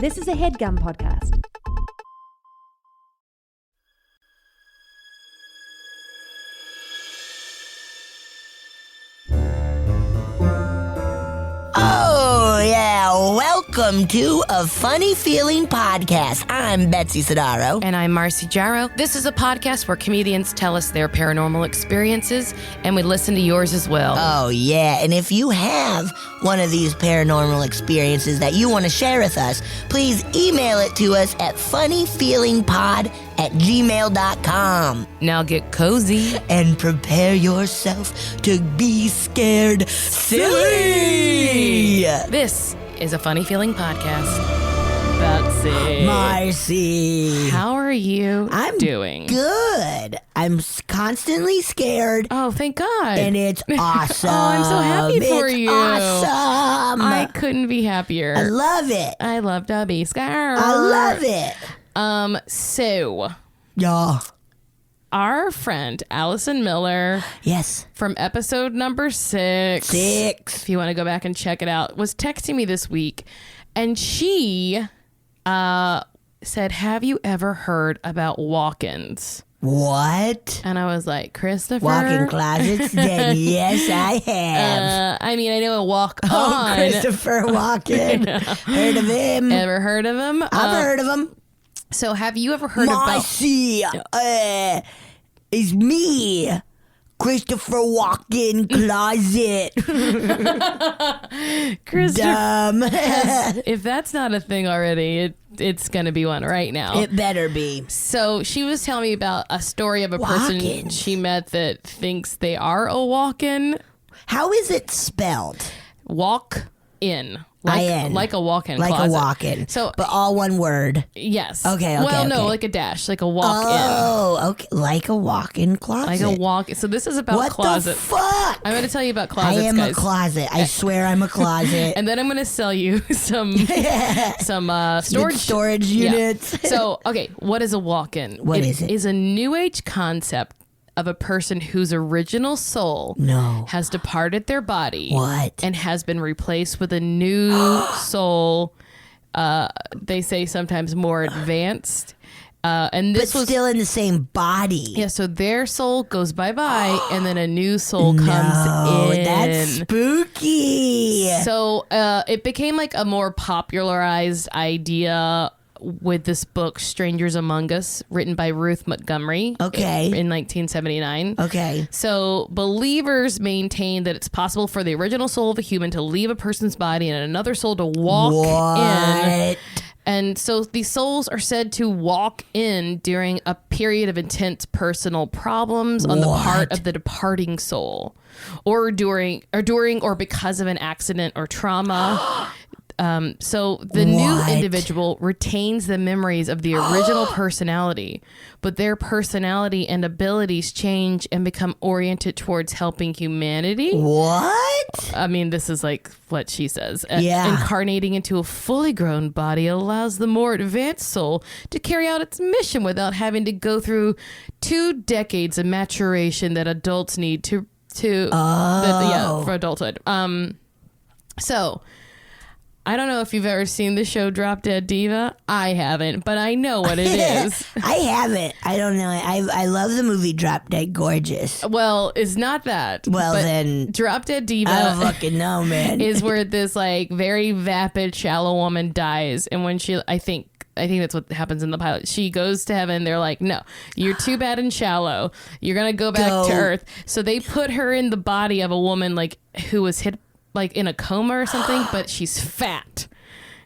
This is a HeadGum podcast. Oh, yeah. Welcome to A Funny Feeling Podcast. I'm Betsy Sidaro. And I'm Marcy Jarrow. This is a podcast where comedians tell us their paranormal experiences, and we listen to yours as well. Oh, yeah. And if you have one of these paranormal experiences that you want to share with us, please email it to us at funnyfeelingpod@gmail.com. Now get cozy. And prepare yourself to be scared silly. This is a Funny Feeling podcast. Betsy. Marcy. How are you doing? Good. I'm constantly scared. Oh, thank God. And it's awesome. Oh, I'm so happy for it's you. Awesome. I couldn't be happier. I love it. I love to be scared. I love it. So, Yeah. our friend Allison Miller, Yes. from episode number 6, if you want to go back and check it out, was texting me this week, and she said, "Have you ever heard about walk-ins?" What? And I was like, "Christopher, Walk-in closets? Then yes, I have. I mean, I know a walk-on. Oh, Christopher Walken. Heard of him? Ever heard of him? I've heard of him. So, have you ever heard about? Marcy, is me, Christopher Walken Closet. Christopher, Dumb. if that's not a thing already, it's going to be one right now. It better be. So she was telling me about a story of a person Walk-ins. she met that thinks they are a walk-in. How is it spelled? Walk-in. I-N. Like a walk-in Like closet. a walk-in. So, but all one word. yes. Okay, Well, no, okay. like a dash, like a walk-in. Oh, okay. Like a walk-in closet. Like a walk. So this is about What closet. the fuck? I'm going to tell you about I closets, am guys. a closet. I swear I'm a closet. And then I'm going to sell you some storage units. Yeah. So, okay, what is a walk-in? What is it? It is a new age concept of a person whose original soul has departed their body. What? And has been replaced with a new soul. They say sometimes more advanced. And this But was still in the same body. yeah. So their soul goes bye-bye, and then a new soul comes in. That's spooky. So it became like a more popularized idea with this book, Strangers Among Us, written by Ruth Montgomery. Okay. In 1979. Okay. So believers maintain that it's possible for the original soul of a human to leave a person's body and another soul to walk in. And so these souls are said to walk in during a period of intense personal problems on the part of the departing soul, or during or because of an accident or trauma. So the new individual retains the memories of the original personality, but their personality and abilities change and become oriented towards helping humanity. What? I mean, this is like what she says. Yeah. Incarnating into a fully grown body allows the more advanced soul to carry out its mission without having to go through 2 decades of maturation that adults need for adulthood. So I don't know if you've ever seen the show Drop Dead Diva. I haven't, but I know what it is. I haven't. I don't know. I love the movie Drop Dead Gorgeous. Well, it's not that. Well, but then Drop Dead Diva. I don't fucking know, man. Is where this like very vapid, shallow woman dies, and when I think that's what happens in the pilot. She goes to heaven. They're like, no, you're too bad and shallow. You're gonna go back to Earth. So they put her in the body of a woman like who was hit like in a coma or something, but she's fat.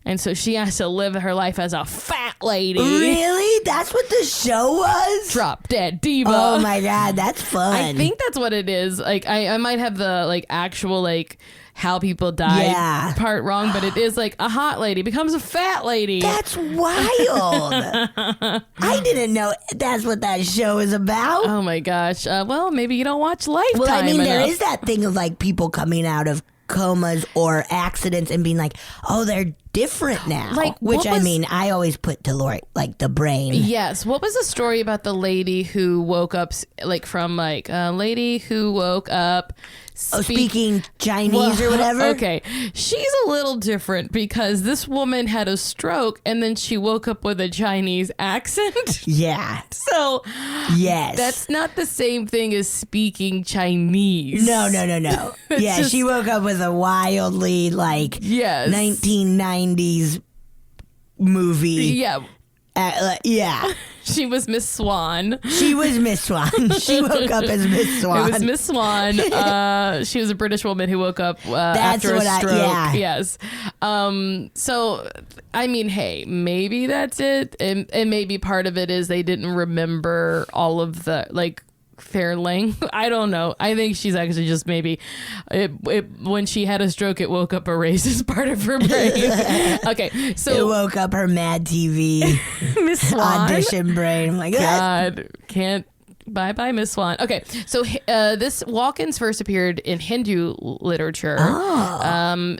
And so she has to live her life as a fat lady. Really? That's what the show was? Drop Dead Diva. Oh my God, that's fun. I think that's what it is. Like I might have the like actual like how people die part wrong, but it is like a hot lady becomes a fat lady. That's wild. I didn't know that's what that show is about. Oh my gosh. Well, maybe you don't watch Lifetime. Well, I mean, there enough. is that thing of like people coming out of comas or accidents and being like, oh, they're different now. Like, which I mean, I always put to like the brain. Yes. What was the story about the lady who woke up, like from like a lady who woke up speaking Chinese or whatever? Okay. She's a little different because this woman had a stroke and then she woke up with a Chinese accent. Yeah. So, yes. That's not the same thing as speaking Chinese. No. Yeah, she woke up with a wildly, like, 1990s movie. Yeah. Yeah. She was Miss Swan. She was Miss Swan. She woke up as Miss Swan. It was Miss Swan. She was a British woman who woke up after a stroke. Yes. So, I mean, hey, maybe that's it. And maybe part of it is they didn't remember all of the, like, their language. I don't know. I think she's actually just maybe when she had a stroke, it woke up a racist part of her brain. Okay, so it woke up her Mad TV Miss Swan audition brain. I'm like, God, can't. Bye, Miss Swan. Okay, so this walk-ins first appeared in Hindu literature.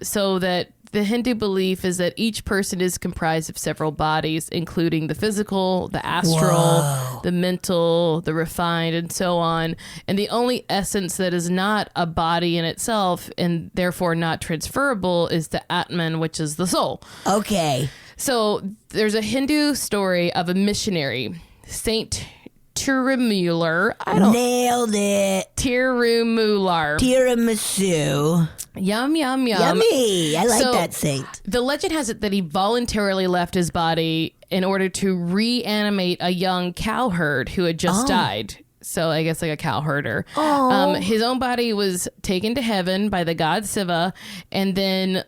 So that the Hindu belief is that each person is comprised of several bodies, including the physical, the astral, the mental, the refined, and so on. And the only essence that is not a body in itself and therefore not transferable is the Atman, which is the soul. Okay. So there's a Hindu story of a missionary, Saint Tirumular. Nailed it. Tirumular. Tiramisu. Yum. Yummy. I like that saint. The legend has it that he voluntarily left his body in order to reanimate a young cow herd who had just died. So I guess like a cow herder. His own body was taken to heaven by the god Shiva, and then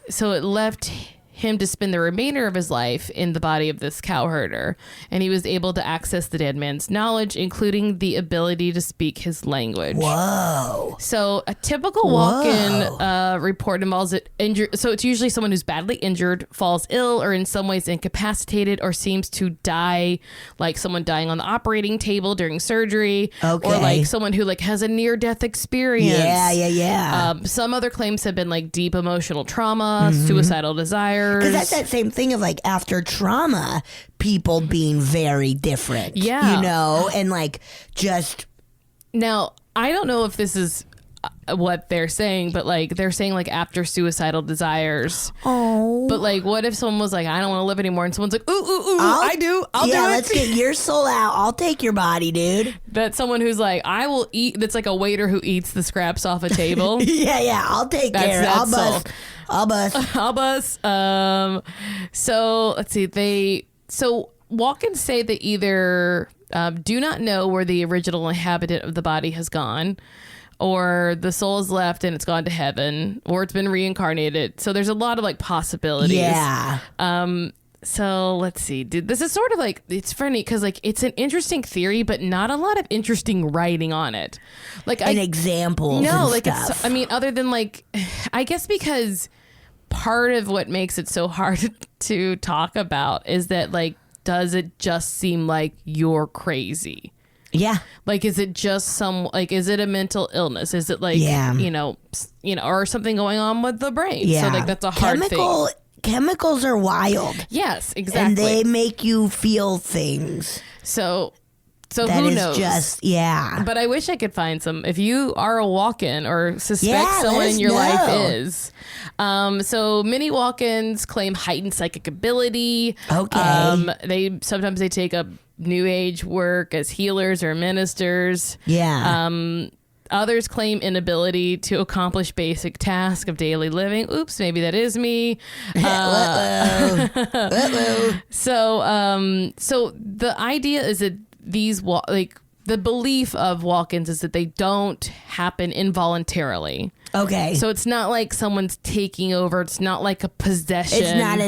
so it left him to spend the remainder of his life in the body of this cow herder, and he was able to access the dead man's knowledge, including the ability to speak his language. Whoa. So a typical walk-in report involves it injured. So it's usually someone who's badly injured, falls ill, or in some ways incapacitated, or seems to die, like someone dying on the operating table during surgery, or like someone who like has a near-death experience. Yeah. Some other claims have been like deep emotional trauma, suicidal desires. Because that's that same thing of like after trauma, people being very different. Yeah. You know, and like just. Now, I don't know if this is what they're saying, but like they're saying like after suicidal desires. Oh. But like, what if someone was like, I don't want to live anymore, and someone's like, ooh, I do. I'll do it. Let's get your soul out. I'll take your body, dude. That's someone who's like, I will eat. That's like a waiter who eats the scraps off a table. Yeah. I'll take care. I'll bust. So let's see. So walk-ins say they either do not know where the original inhabitant of the body has gone, or the soul is left and it's gone to heaven, or it's been reincarnated. So there's a lot of like possibilities. Yeah. So let's see, dude. This is sort of like, it's funny because like it's an interesting theory, but not a lot of interesting writing on it. Like an example. No, like stuff. It's. I mean, other than like, I guess because part of what makes it so hard to talk about is that like, does it just seem like you're crazy? Yeah. Like, is it just is it a mental illness? Is it like, you know, or something going on with the brain? Yeah. So like that's a hard thing. Chemicals are wild. Yes, exactly. And they make you feel things. So that who is knows? But I wish I could find some. If you are a walk-in or suspect someone in your life is. So many walk-ins claim heightened psychic ability. Okay. Sometimes they take up new age work as healers or ministers. Yeah. Others claim inability to accomplish basic tasks of daily living. Oops, maybe that is me. So the idea is that these the belief of walk-ins is that they don't happen involuntarily. Okay. So it's not like someone's taking over. It's not like a possession. It's not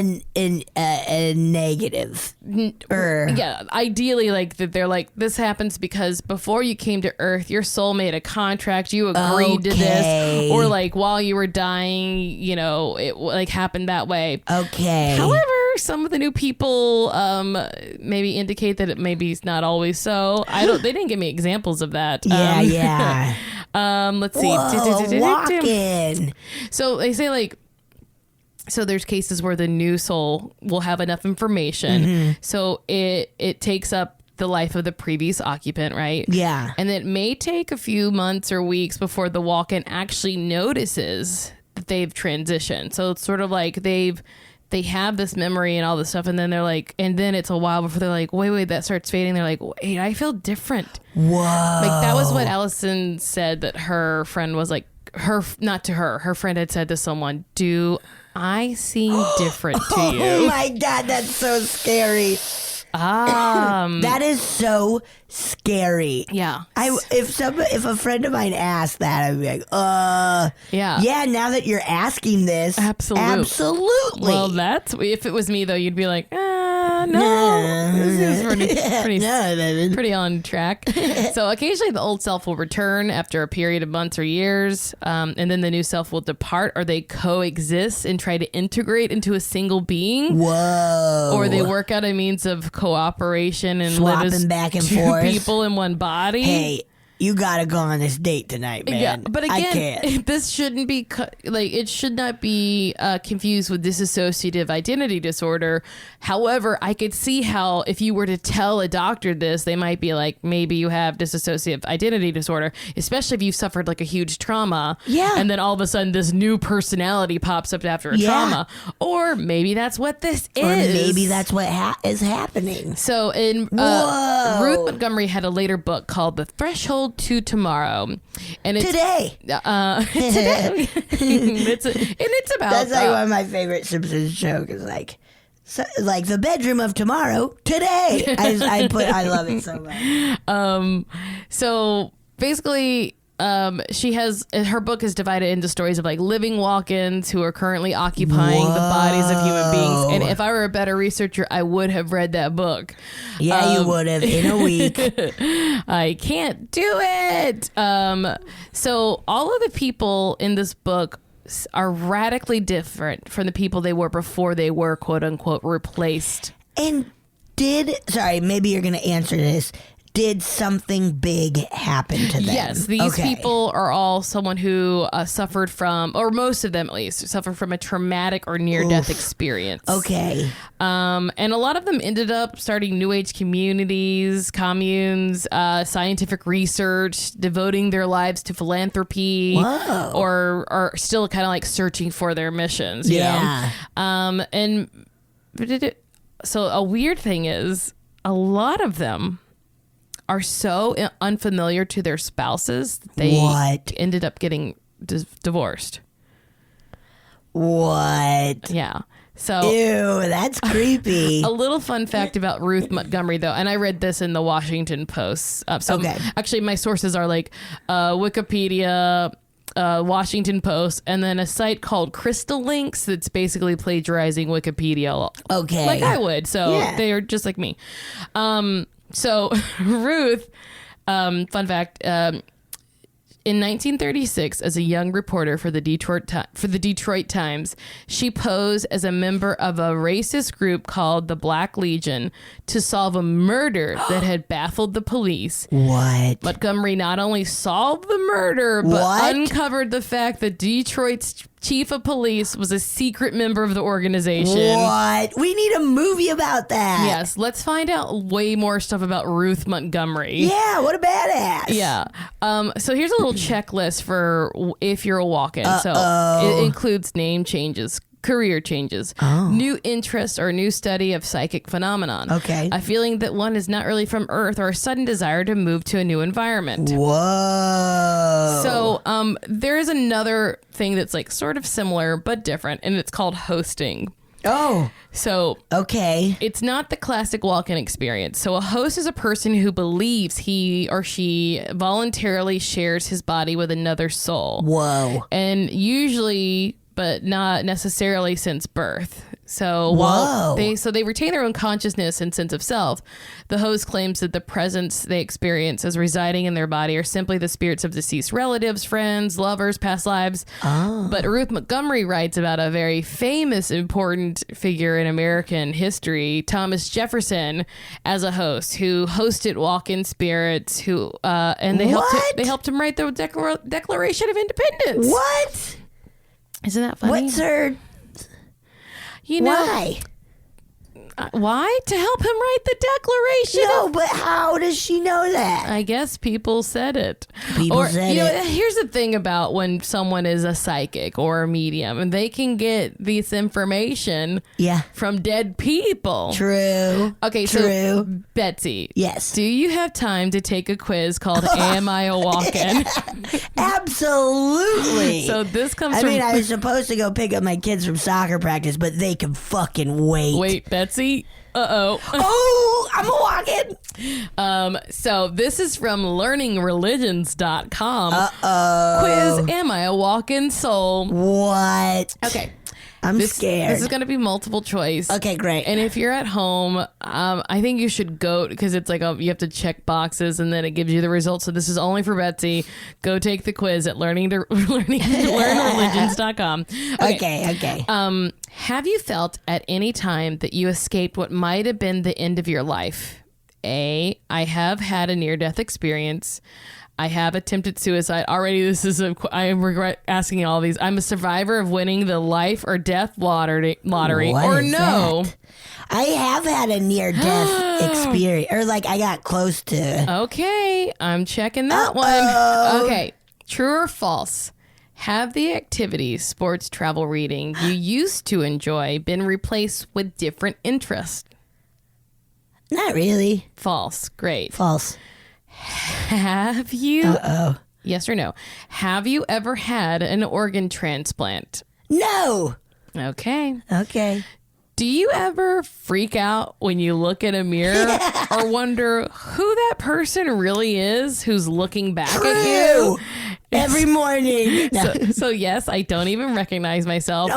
a negative. Yeah. Ideally, like that they're like, this happens because before you came to Earth, your soul made a contract. You agreed to this. Or like while you were dying, you know, it like happened that way. Okay. However, some of the new people maybe indicate that it maybe is not always so. They didn't give me examples of that. Yeah. Let's see. Whoa, walk-in. So they say like So there's cases where the new soul will have enough information. So it takes up the life of the previous occupant, right? Yeah. And it may take a few months or weeks before the walk-in actually notices that they've transitioned. So it's sort of like they have this memory and all this stuff, and then they're like, and then it's a while before they're like, wait, that starts fading. They're like, wait, I feel different. Whoa. Like that was what Allison said, that her friend was like, her friend had said to someone, do I seem different to you? Oh my God, that's so scary. That is so scary. Yeah. If a friend of mine asked that, I'd be like, yeah, now that you're asking this, absolutely. Well, if it was me though, you'd be like, no, this is pretty on track. So occasionally the old self will return after a period of months or years, and then the new self will depart, or they coexist and try to integrate into a single being. Whoa. Or they work out a means of cooperation and swapping live as back and two forth. people in one body. Hey, you gotta go on this date tonight, man. Yeah, but again, I can't. this shouldn't be it should not be confused with dissociative identity disorder. However, I could see how if you were to tell a doctor this, they might be like, maybe you have dissociative identity disorder, especially if you've suffered like a huge trauma. Yeah. And then all of a sudden this new personality pops up after a trauma. Or maybe that's what this is. Or maybe that's what is happening. So in Ruth Montgomery had a later book called The Threshold to Tomorrow, and it's today. Today. it's about that's like one of my favorite Simpsons jokes. Is like the bedroom of tomorrow today. I love it so much. So basically, she has her book is divided into stories of like living walk-ins who are currently occupying the bodies of human beings. And if I were a better researcher, I would have read that book. Yeah, you would have in a week. I can't do it. So all of the people in this book are radically different from the people they were before they were quote unquote replaced. And maybe you're going to answer this. Did something big happen to them? Yes, these people are all someone who suffered from, or most of them at least, suffered from a traumatic or near-death experience. Okay. And a lot of them ended up starting New Age communes, scientific research, devoting their lives to philanthropy, or are still kind of like searching for their missions. You know? So a weird thing is, a lot of them are so unfamiliar to their spouses that they ended up getting divorced. What? Yeah. So, ew, that's creepy. A little fun fact about Ruth Montgomery, though, and I read this in the Washington Post. Actually, my sources are like Wikipedia, Washington Post, and then a site called Crystal Links that's basically plagiarizing Wikipedia. Okay. Like I would. So they are just like me. So Ruth, fun fact, in 1936, as a young reporter for the Detroit Times, she posed as a member of a racist group called the Black Legion to solve a murder that had baffled the police. What? Montgomery not only solved the murder, but uncovered the fact that Detroit's chief of police was a secret member of the organization. What? We need a movie about that. Yes, let's find out way more stuff about Ruth Montgomery. Yeah, what a badass. Yeah. So here's a little checklist for if you're a walk-in. So it includes name changes, career changes, new interest or new study of psychic phenomenon. Okay. A feeling that one is not really from Earth, or a sudden desire to move to a new environment. Whoa. So there is another thing that's like sort of similar but different, and it's called hosting. Oh. So okay. It's not the classic walk-in experience. So a host is a person who believes he or she voluntarily shares his body with another soul. Whoa. And usually, but not necessarily since birth. So while they retain their own consciousness and sense of self, the host claims that the presence they experience as residing in their body are simply the spirits of deceased relatives, friends, lovers, past lives. But Ruth Montgomery writes about a very famous, important figure in American history, Thomas Jefferson, as a host who hosted walk-in spirits who and they helped him write the Declaration of Independence. What? Isn't that funny? What's her? You know, Why? Why? To help him write the declaration. No, but how does she know that? I guess people said it. People said it. Here's the thing about when someone is a psychic or a medium, and they can get this information from dead people. True. Okay, True. So Betsy. Yes. Do you have time to take a quiz called Am I a Walk-In? Absolutely. So this comes I from... mean, I was supposed to go pick up my kids from soccer practice, but they can fucking wait. Wait, Betsy? Uh-oh. Oh, I'm a walk-in. So this is from learningreligions.com. Uh-oh. Quiz, am I a walk-in soul? What? Okay. I'm scared. This is going to be multiple choice. Okay, great. And if you're at home, I think you should go, because it's like you have to check boxes and then it gives you the results. So this is only for Betsy. Go take the quiz at learningreligions.com. Okay. Have you felt at any time that you escaped what might have been the end of your life? A, I have had a near-death experience. I have attempted suicide. Already, I regret asking all these. I'm a survivor of winning the life or death lottery. What Or is no. that? I have had a near-death experience. Or like I got close to. Okay, I'm checking that one. Okay, true or false? Have the activities, sports, travel, reading you used to enjoy been replaced with different interests? Not really. False. Great. False. Have you? Yes or no? Have you ever had an organ transplant? No. Okay. Do you ever freak out when you look in a mirror or wonder who that person really is who's looking back at you? Every morning. No. So yes, I don't even recognize myself.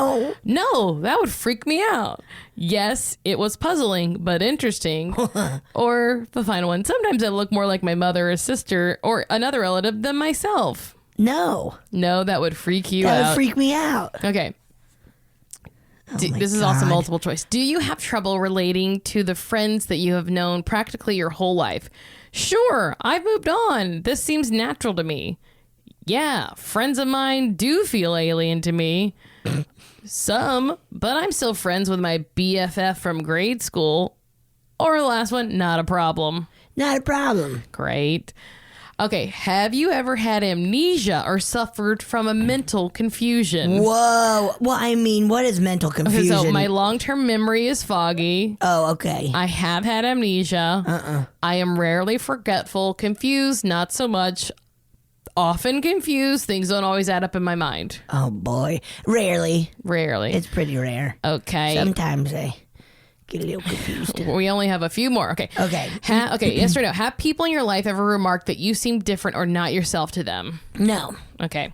No, that would freak me out. Yes, it was puzzling, but interesting. Or the final one. Sometimes I look more like my mother or sister or another relative than myself. No, that would freak you out. That would freak me out. Okay. This is God. also multiple choice. Do you have trouble relating to the friends that you have known practically your whole life? Sure, I've moved on. This seems natural to me. Yeah, friends of mine do feel alien to me. Some, but I'm still friends with my BFF from grade school. Or the last one, not a problem. Not a problem. Great. Okay, have you ever had amnesia or suffered from a mental confusion? Whoa. Well, I mean, what is mental confusion? So my long-term memory is foggy. Oh, okay. I have had amnesia. I am rarely forgetful. Confused, not so much. Often confused. Things don't always add up in my mind. Oh, boy. Rarely. Rarely. It's pretty rare. Okay. Sometimes I get a little confused. We only have a few more. Okay. Okay. Okay, yes or no? Have people in your life ever remarked that you seem different or not yourself to them? No. Okay.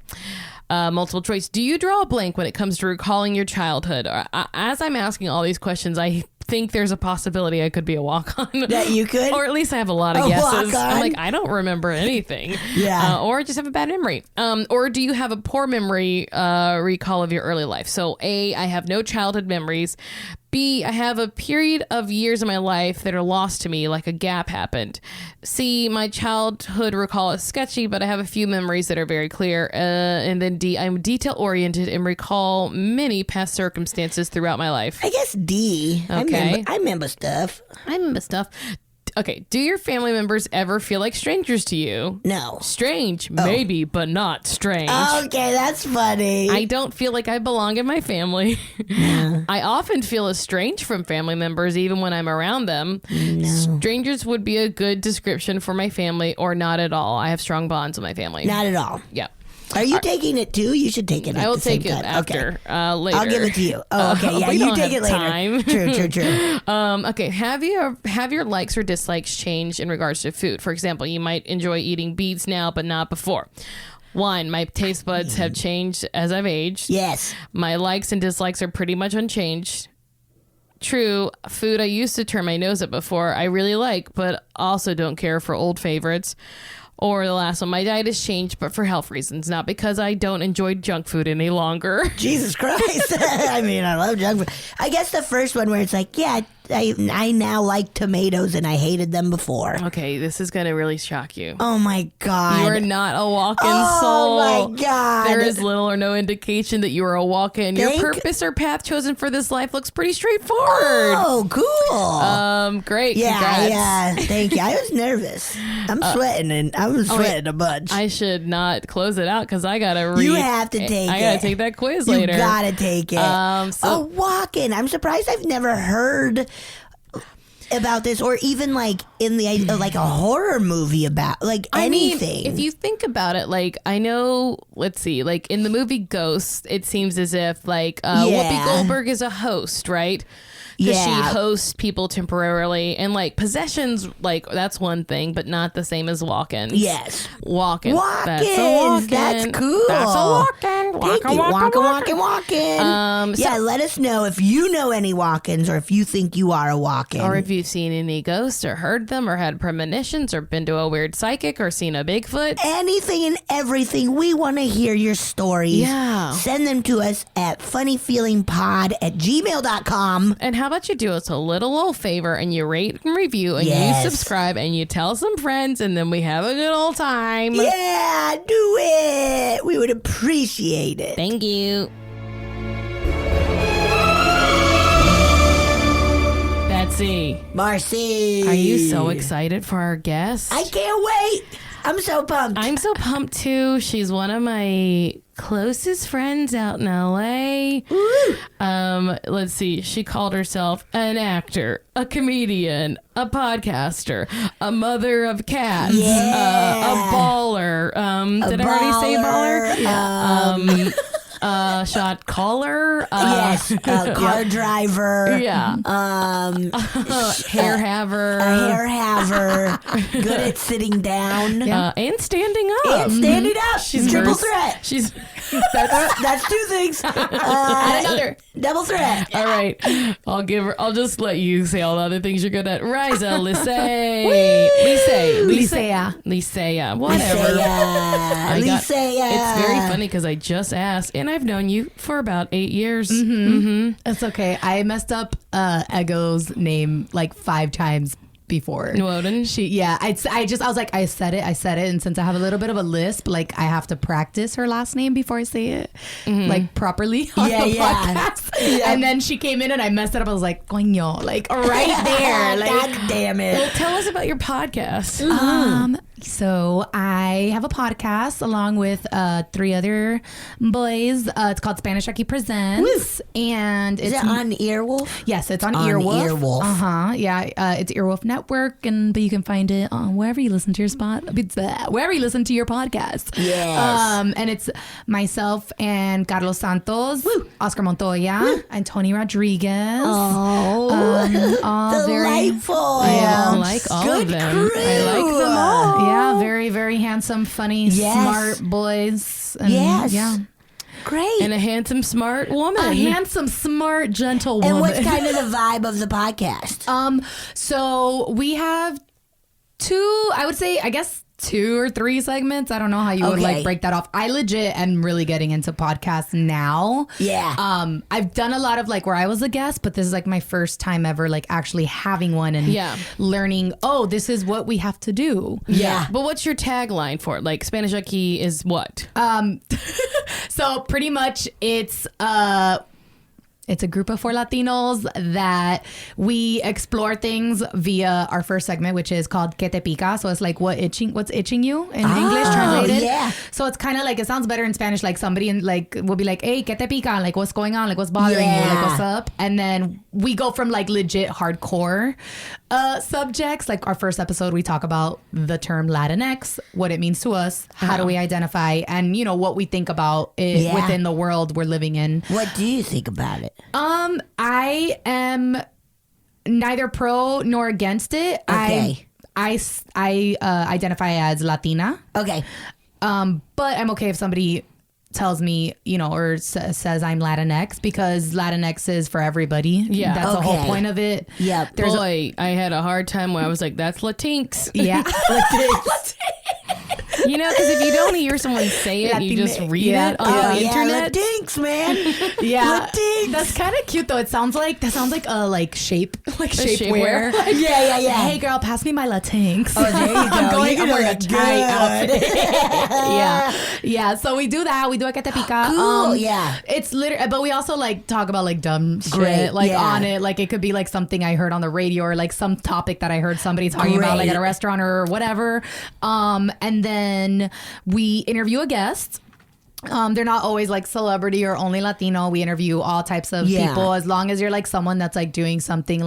Multiple choice. Do you draw a blank when it comes to recalling your childhood? As I'm asking all these questions, I think there's a possibility I could be a walk-on. That you could? Or at least I have a lot of A guesses. walk-on? I'm like, I don't remember anything. Yeah. Or just have a bad memory. Or do you have a poor memory recall of your early life? So A, I have no childhood memories. B, I have a period of years in my life that are lost to me, like a gap happened. C, my childhood recall is sketchy, but I have a few memories that are very clear. And then D, I'm detail-oriented and recall many past circumstances throughout my life. I guess D. Okay. I remember stuff. I remember stuff. Okay, do your family members ever feel like strangers to you? No. Strange, maybe, but not strange. Okay, that's funny. I don't feel like I belong in my family. I often feel estranged from family members even when I'm around them. No. Strangers would be a good description for my family, or not at all. I have strong bonds with my family. Not at all. Yeah. Are you taking it too? You should take it. I will the same take it time. after, Okay. later. I'll give it to you. Oh, okay. Yeah, We you don't take have it later. time. True. Okay. Have your likes or dislikes changed in regards to food? For example, you might enjoy eating beets now, but not before. 1, my taste buds have changed as I've aged. Yes. My likes and dislikes are pretty much unchanged. True, food I used to turn my nose at before, I really like, but also don't care for old favorites. Or the last one, my diet has changed, but for health reasons, not because I don't enjoy junk food any longer. Jesus Christ. I mean, I love junk food. I guess the first one where it's like, yeah, I now like tomatoes, and I hated them before. Okay, this is going to really shock you. Oh my God. You are not a walk-in soul. Oh my God. There is little or no indication that you are a walk-in. Your purpose or path chosen for this life looks pretty straightforward. Oh, cool. Great. Yeah, Congrats. yeah. Thank you. I was nervous. I'm sweating, and I was sweating a bunch. I should not close it out because I got to read. You have to take it. I got to take that quiz later. You got to take it. Walk-in. I'm surprised I've never heard about this, or even like in the like a horror movie about like anything. I mean, if you think about it, like I know, let's see, like in the movie Ghost, it seems as if like Whoopi Goldberg is a host, right? Because she hosts people temporarily, and like possessions, like that's one thing, but not the same as walk-ins. Yes, walk-ins. That's a walk-in. That's cool. That's a walk-in. Walk-in. Yeah, let us know if you know any walk-ins, or if you think you are a walk-in, or if you've seen any ghosts, or heard them, or had premonitions, or been to a weird psychic, or seen a Bigfoot. Anything and everything. We want to hear your stories. Yeah. Send them to us at funnyfeelingpod@gmail.com. And how about you do us a little old favor and you rate and review and you subscribe and you tell some friends, and then we have a good old time. Yeah, do it. We would appreciate it. Thank you. Betsy. Marcy. Are you so excited for our guest? I can't wait. I'm so pumped. I'm so pumped too. She's one of my closest friends out in LA. Let's see. She called herself an actor, a comedian, a podcaster, a mother of cats, a baller. Did I already say baller? Shot caller. Yes. Car driver. Yeah. Hair haver. A hair haver. Good at sitting down. And standing up. And standing up. She's triple threat. She's that's two things. And another double threat. All right. I'll just let you say all the other things you're good at. Raiza, Licea. Licea. Whatever. Licea. It's very funny because I just asked, and I've known you for about 8 years. It's okay. I messed up Ego's name like 5 times before. Woden? I was like, I said it, and since I have a little bit of a lisp, like I have to practice her last name before I say it like properly on the podcast. Yeah. And then she came in and I messed it up. I was like, coño, like right there. Like, God damn it. Well, tell us about your podcast. So I have a podcast along with 3 other boys. It's called Spanish Aquí Presents. And Is it on Earwolf? Yes, it's on Earwolf. Yeah, it's Earwolf Network, but you can find it on wherever you listen to your wherever you listen to your podcast. Yes. And it's myself and Carlos Santos, Oscar Montoya, and Tony Rodriguez. Oh, delightful. I like all of them. Crew. I like them all. Yeah, very, very handsome, funny, smart boys. And yeah. Great. And a handsome, smart woman. A handsome, smart, gentle woman. And what's kind of the vibe of the podcast? So we have 2, I would say, I guess 2 or 3 segments. I don't know how you would like break that off. I legit am really getting into podcasts now. Yeah. I've done a lot of like where I was a guest, but this is like my first time ever like actually having one and learning, oh, this is what we have to do. Yeah. But what's your tagline for it? Like Spanish Aquí is what? So pretty much it's a group of 4 Latinos that we explore things via our first segment, which is called Que Te Pica. So it's like what's itching you in English translated. Yeah. So it's kind of like, it sounds better in Spanish. Like somebody will be like, hey, Que Te Pica? Like what's going on? Like what's bothering you? Like what's up? And then we go from like legit hardcore subjects. Like our first episode, we talk about the term Latinx, what it means to us, how do we identify, and what we think about it within the world we're living in. What do you think about it? I am neither pro nor against it. Okay. I identify as Latina. Okay. But I'm okay if somebody tells me, or says I'm Latinx, because Latinx is for everybody. Yeah. That's the whole point of it. Yeah. Boy, I had a hard time where I was like, that's Latinx. Yeah. You know, because if you don't hear someone say it, you just read it on the internet. Latinx, man. Yeah, Latinx. that's kind of cute though. That sounds like a shapewear. shapewear. Yeah. Hey girl, pass me my Latinx. Oh, there you go. I'm wearing a look tight outfit. good. Yeah. So we do that. We do a que te pica. Cool, yeah. It's literally, but we also like talk about like dumb Great, shit like yeah. on it. Like it could be like something I heard on the radio or like some topic that I heard somebody talking about like Great. at a restaurant or whatever. And then we interview a guest. They're not always like celebrity or only Latino. We interview all types of people as long as you're like someone that's like doing something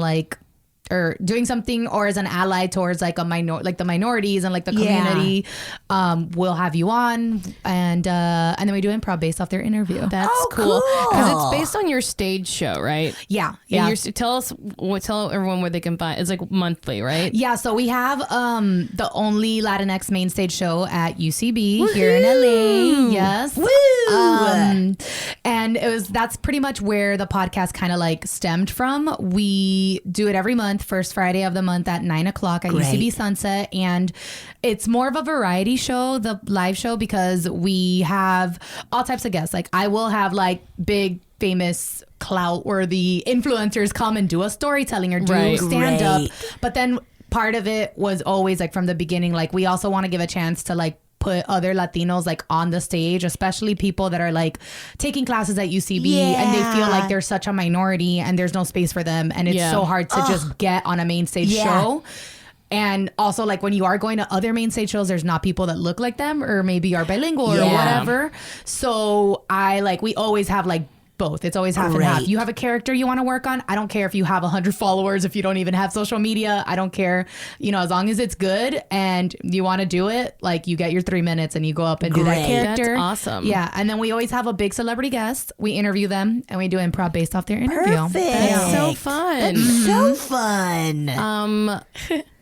or as an ally towards like the minorities and like the community. We'll have you on and then we do improv based off their interview. That's cool. Because it's based on your stage show, right? Yeah. Tell everyone where they can find. It's like monthly, right? Yeah, so we have the only Latinx main stage show at UCB here in LA. Yes. Woo! And that's pretty much where the podcast kind of like stemmed from. We do it every month, first Friday of the month at 9:00 at UCB Sunset. And it's more of a variety show, the live show, because we have all types of guests. Like I will have like big famous clout-worthy influencers come and do a storytelling or do stand-up. Great. But then part of it was always like from the beginning, like we also want to give a chance to like put other Latinos like on the stage, especially people that are like taking classes at UCB and they feel like they're such a minority and there's no space for them. And it's so hard to just get on a main stage show. And also like when you are going to other main stage shows, there's not people that look like them or maybe are bilingual or whatever. So we always have like both. It's always half and half. You have a character you want to work on. I don't care if you have 100 followers, if you don't even have social media. I don't care. You know, as long as it's good and you want to do it, like you get your 3 minutes and you go up and do that character. That's awesome. Yeah. And then we always have a big celebrity guest. We interview them and we do improv based off their interview. Perfect. That's so fun. That's so fun.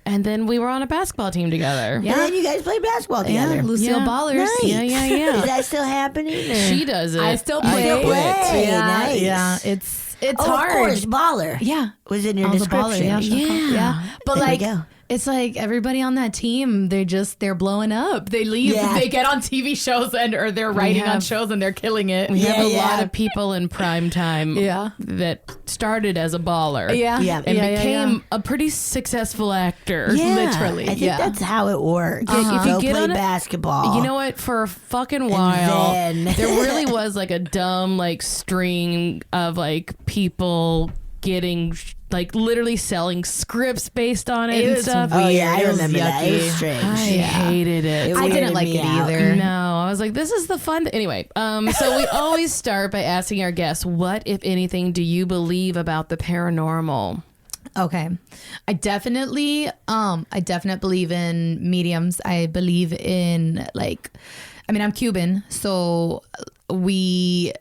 And then we were on a basketball team together. Yeah. And then you guys play basketball together. Lucille Ballers. Nice. Yeah. Is that still happening? Or? She does it. I still play. Nice. Yeah. It's hard. Of course, baller. Yeah. Was in your I was a baller, description. yeah. But There we like, go. it's like everybody on that team, they're blowing up. They leave, they get on TV shows or they're writing on shows and they're killing it. We have a lot of people in prime time that started as a baller. Yeah. And became a pretty successful actor. Yeah. Literally. I think that's how it works. If you Go get play on basketball. You know what? For a fucking while, then- there really was like a dumb like string of like people getting like literally selling scripts based on it and stuff. Oh yeah, I It was remember that. It was yucky. strange. I hated it. I didn't weirded like me it out. either. No, I was like, this is the fun. Anyway, so we always start by asking our guests, what, if anything, do you believe about the paranormal? Okay. I definitely believe in mediums. I believe in I'm Cuban, so we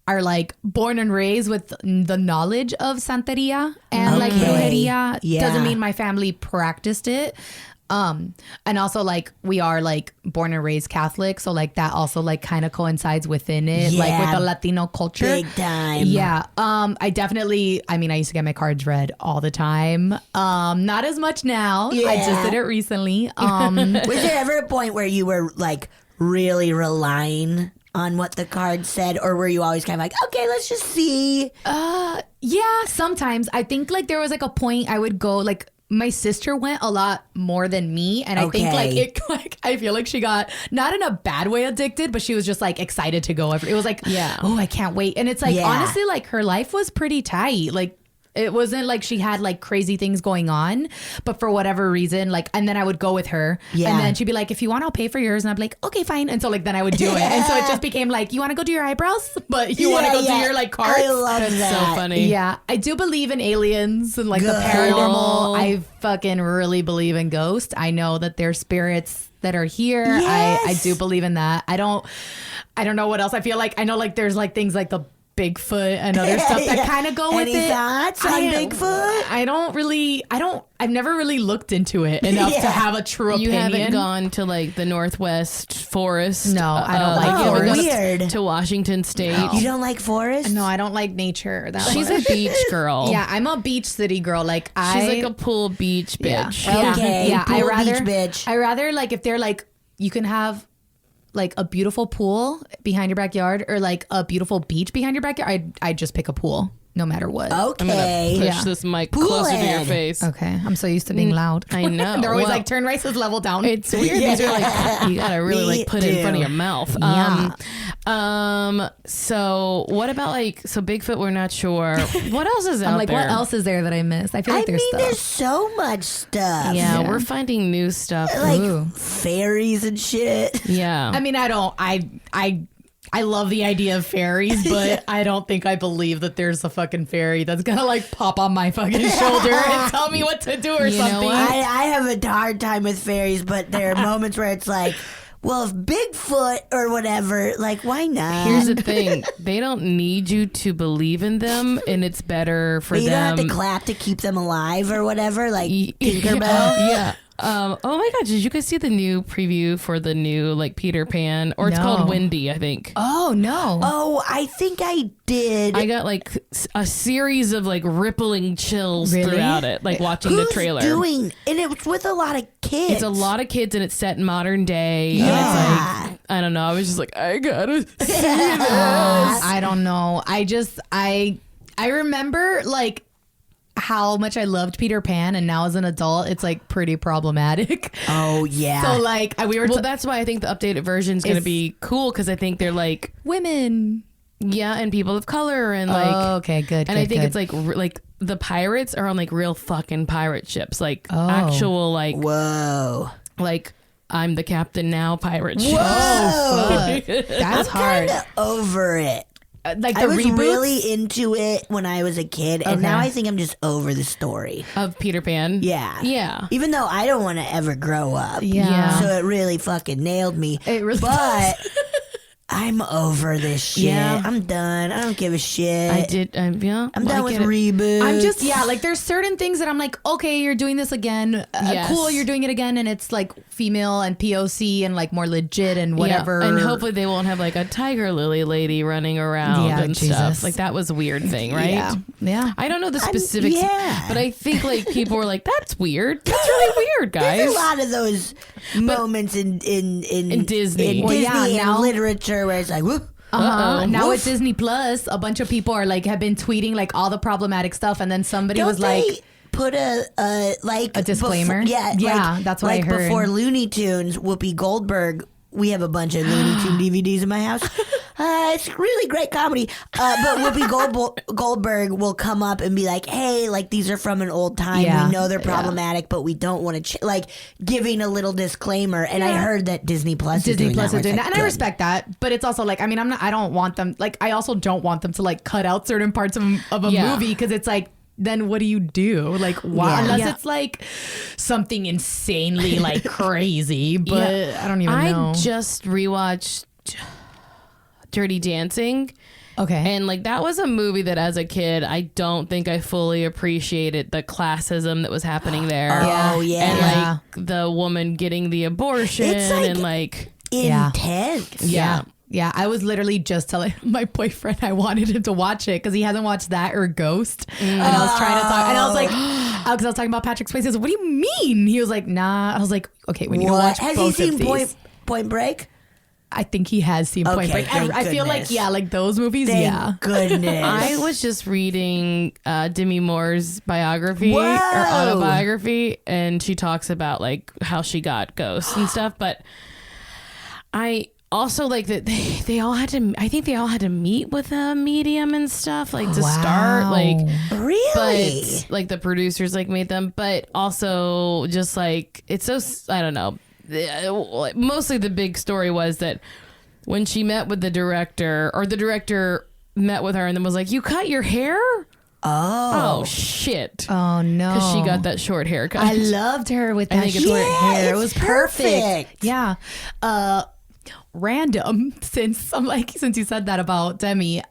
are like born and raised with the knowledge of Santeria and like brujeria. Doesn't mean my family practiced it. And also like we are like born and raised Catholic, so like that also like kind of coincides within it, like with the Latino culture. Big time. Yeah. I used to get my cards read all the time. Not as much now. I just did it recently. Was there ever a point where you were like really relying on what the card said, or were you always kind of like, okay, let's just see? Yeah, sometimes. I think like there was like a point I would go like, my sister went a lot more than me, and I think I feel like she got not in a bad way addicted, but she was just like excited to go. It was like, oh, I can't wait. And it's like honestly, like her life was pretty tight. Like it wasn't like she had like crazy things going on, but for whatever reason, like, and then I would go with her, and then she'd be like, if you want, I'll pay for yours, and I'd be like, okay, fine. And so like then I would do it, and so it just became like, you want to go do your eyebrows, but you want to go do your like cards. I love That's that. so funny. Yeah, I do believe in aliens and like the paranormal. I fucking really believe in ghosts. I know that there's spirits that are here. I do believe in that. I don't know what else. I feel like I know like there's like things like the Bigfoot and other stuff that kind of go with Any it. thoughts on Bigfoot? I've never really looked into it enough to have a true You opinion. haven't gone to like the Northwest Forest? No, I don't like you haven't forest. gone Weird. to Washington State? You don't like forest? No, I don't like nature. She's a beach girl. Yeah, I'm a beach city girl. Like She's like a pool beach bitch. Okay. Yeah, Pool beach bitch. I rather like if they're like you can have like a beautiful pool behind your backyard or like a beautiful beach behind your backyard. I'd just pick a pool no matter what. Okay. I'm gonna push this mic closer to your face. Okay. I'm so used to being loud. I know. They're always like, turn Raiza's level down. It's weird. These are like, you gotta really like put it in front of your mouth. So what about like, so Bigfoot, we're not sure. What else is out I'm like, there? what else is there that I missed? I feel like there's stuff. there's so much stuff. Yeah, we're finding new stuff. Like fairies and shit. Yeah. I mean, I love the idea of fairies, but I don't think I believe that there's a fucking fairy that's gonna like pop on my fucking shoulder and tell me what to do or something. I have a hard time with fairies, but there are moments where it's like, well, if Bigfoot or whatever, like, why not? Here's the thing. They don't need you to believe in them, and it's better for you them. don't have to clap to keep them alive or whatever, like Tinkerbell. Yeah. Oh my god, did you guys see the new preview for the new like Peter Pan? Or it's called Wendy, I think. Oh no. Oh, I think I did. I got like a series of like rippling chills throughout it, like watching the trailer. And it was with a lot of kids. It's a lot of kids and it's set in modern day. Yeah. And it's like, I don't know. I was just like, I gotta see this. I don't know. I remember like how much I loved Peter Pan, and now as an adult, it's like pretty problematic. Oh yeah. So like Well, that's why I think the updated version is going to be cool, because I think they're like women. Yeah, and people of color and like. Oh, okay, good. And I think it's like the pirates are on like real fucking pirate ships, like actual like. Whoa. Like I'm the captain now pirate ship. Whoa. That's hard. Kinda over it. Like the I was reboots? really into it when I was a kid, and now I think I'm just over the story Of Peter Pan. Yeah. Yeah. Even though I don't want to ever grow up. Yeah. So it really fucking nailed me. It really but I'm over this shit. Yeah. I'm done. I don't give a shit. I did. Yeah. I'm done with reboots. I'm just like there's certain things that I'm like, okay, you're doing this again. Yes. Cool, you're doing it again, and it's like female and POC and like more legit and whatever. Yeah. And hopefully they won't have like a tiger lily lady running around and stuff. Like that was a weird thing, right? Yeah. I don't know the specifics, but I think like people were like, "That's weird. That's really weird, guys." There's a lot of those moments in Disney, and literature where it's like, whoop. Now with Disney Plus, a bunch of people are like have been tweeting like all the problematic stuff, and then somebody was like, put a disclaimer. That's what I heard. Before Looney Tunes, Whoopi Goldberg. We have a bunch of Looney Tune DVDs in my house. It's really great comedy. But Whoopi Goldberg will come up and be like, hey, like these are from an old time. We know they're problematic, but we don't want to like giving a little disclaimer. And I heard that Disney Plus is doing that. And I respect that. But it's also like, I mean, I don't want them, like, I also don't want them to like cut out certain parts of a movie, because it's like, then what do you do? Like, why? Unless it's like something insanely like crazy, but I don't even know. I just rewatched Dirty Dancing. Okay. And like that was a movie that as a kid, I don't think I fully appreciated the classism that was happening there. Oh yeah. And like the woman getting the abortion and like intense. Yeah, I was literally just telling my boyfriend I wanted him to watch it because he hasn't watched that or Ghost. And I was trying to talk, and I was like, because I was talking about Patrick Swayze. I was like, what do you mean? He was like, nah. I was like, okay, we need to watch Has both he of seen these. Point Break? I think he has seen Point Break. I feel like, like those movies, Thank goodness. I was just reading Demi Moore's biography or autobiography, and she talks about like how she got ghosts and stuff. But I also like that they all had to. I think they all had to meet with a medium and stuff, like to start. Like really, but like the producers like made them, but also just like it's so I don't know. Mostly the big story was that when she met with the director, or the director met with her and then was like, "You cut your hair." Oh shit! Oh no! Because she got that short haircut. I loved her with that short hair. It was perfect. Yeah. Random since you said that about Demi.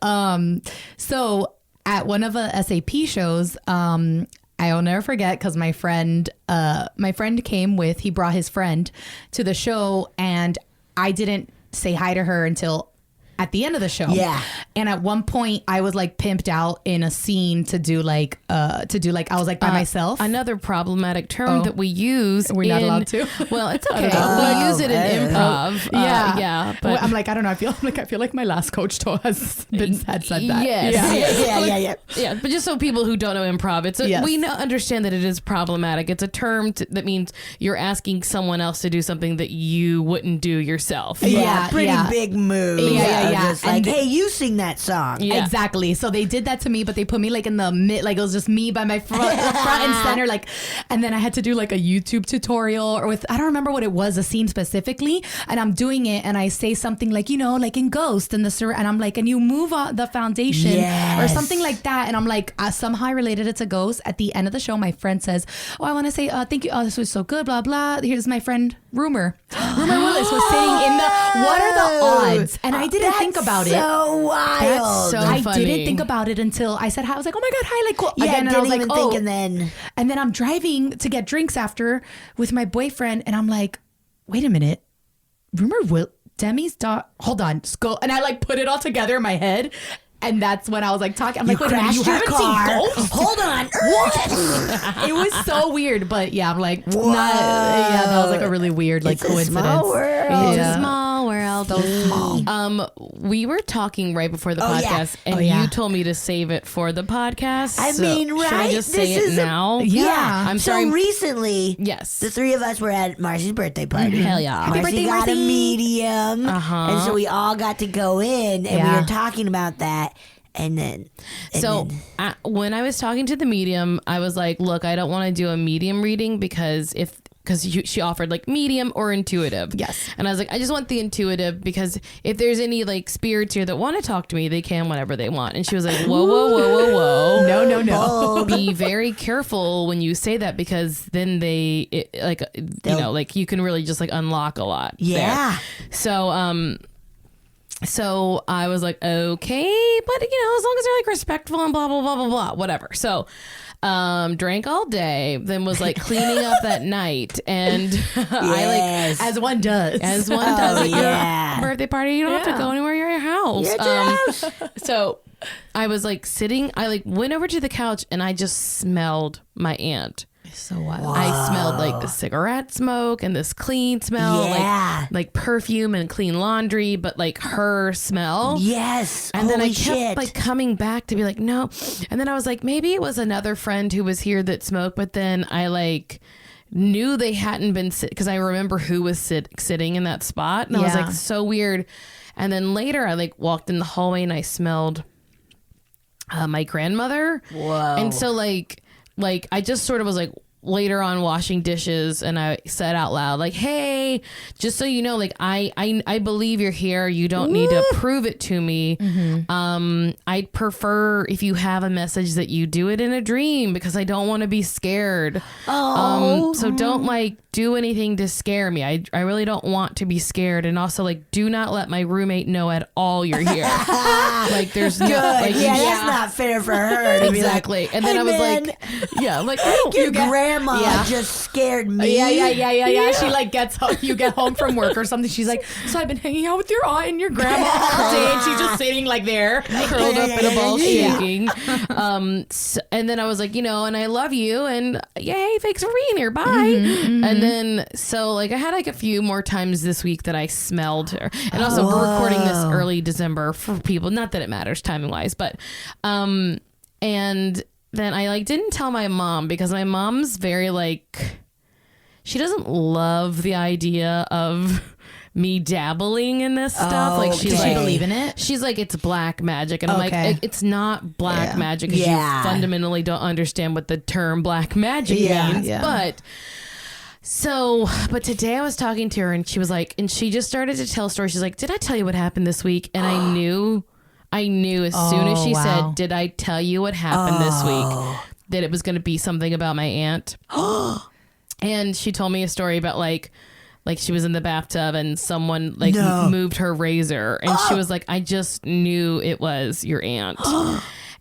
So at one of the SAP shows, I'll never forget because my friend he brought his friend to the show, and I didn't say hi to her until at the end of the show. Yeah. And at one point I was like pimped out in a scene to do like I was like by myself. Another problematic term that we use. We're not allowed to. Well, it's okay. We use it in improv. Yeah. But I'm like, I don't know. I feel like my last coach has said that. Yes. Yeah. But just so people who don't know improv, we understand that it is problematic. It's a term that means you're asking someone else to do something that you wouldn't do yourself. Pretty big move. Just like, hey, you sing that song. Yeah. Exactly. So they did that to me, but they put me like in the mid, like it was just me by my front and center, like, and then I had to do like a YouTube tutorial or I don't remember what it was, a scene specifically, and I'm doing it, and I say something like, like in Ghost and and I'm like, and you move the foundation or something like that, and I'm like, somehow I related it to Ghost. At the end of the show, my friend says, "Oh, I want to say thank you. Oh, this was so good. Blah blah. Here's my friend Rumor. Rumor Willis was sitting in the. What are the odds?" And I didn't think about it. So wild. That's so I funny. didn't think about it until I said hi. I was like, "Oh my god, hi!" Like, cool. Yeah, Again, and I was like, think, and then I'm driving to get drinks after with my boyfriend, and I'm like, "Wait a minute, Demi's dog. Hold on, and I like put it all together in my head." And that's when I was like talking. I'm like, wait a minute, you haven't seen Ghost? Hold on. What? It was so weird, but yeah, I'm like, that was like a really weird like coincidence. Small world. It's a small world. So small. We were talking right before the podcast, and you told me to save it for the podcast. I mean, right? Should I just say it now? Yeah. I'm sorry. So recently, Yes. the three of us were at Marcy's birthday party. Hell yeah. Marcy Happy birthday, got a Marcy. medium, and so we all got to go in, and we were talking about that. And then, when I was talking to the medium, I was like, look, I don't want to do a medium reading because she offered like medium or intuitive. Yes. And I was like, I just want the intuitive because if there's any like spirits here that want to talk to me, they can whenever they want. And she was like, whoa. No. Be very careful when you say that because then you can really just like unlock a lot. Yeah. There. So I was like, okay, but as long as they're like respectful and blah, blah, blah, blah, blah, whatever. So, drank all day, then was like cleaning up that night. And I as one does. Birthday party, you don't have to go anywhere, you're at your house. So I was like sitting, I like went over to the couch and I just smelled my aunt. So wild. I smelled like the cigarette smoke and this clean smell, like perfume and clean laundry, but like her smell. Yes. And then I kept like coming back to be like, no. And then I was like, maybe it was another friend who was here that smoked, but then I like knew they hadn't been because I remember who was sitting in that spot. And I was like, so weird. And then later I like walked in the hallway and I smelled my grandmother. Whoa. And so like I just sort of was like later on washing dishes and I said out loud like, hey, just so you know, like I believe you're here. You don't need to prove it to me. I'd prefer if you have a message that you do it in a dream because I don't want to be scared. So don't like do anything to scare me. I really don't want to be scared. And also like do not let my roommate know at all you're here. Like there's no like, that's not fair for her to exactly. Be like, and then hey, I was man, like, your grandma just scared me. Yeah. She like gets home, you get home from work or something. She's like, so I've been hanging out with your aunt and your grandma all day, and she's just sitting like there, curled up in a ball, shaking. And then I was like, and I love you, and yay, thanks for being here. Bye. And then so like I had like a few more times this week that I smelled her, and also we're recording this early December for people. Not that it matters timing wise, but and then I like didn't tell my mom because my mom's very like, she doesn't love the idea of me dabbling in this stuff. Like she's does like, she believe in it? She's like, it's black magic. And I'm like, it's not black magic because you fundamentally don't understand what the term black magic means. But today I was talking to her and she was like, and she just started to tell a story. She's like, did I tell you what happened this week? And I knew as soon as she said, did I tell you what happened this week? That it was going to be something about my aunt. And she told me a story about like she was in the bathtub and someone like moved her razor. And she was like, I just knew it was your aunt.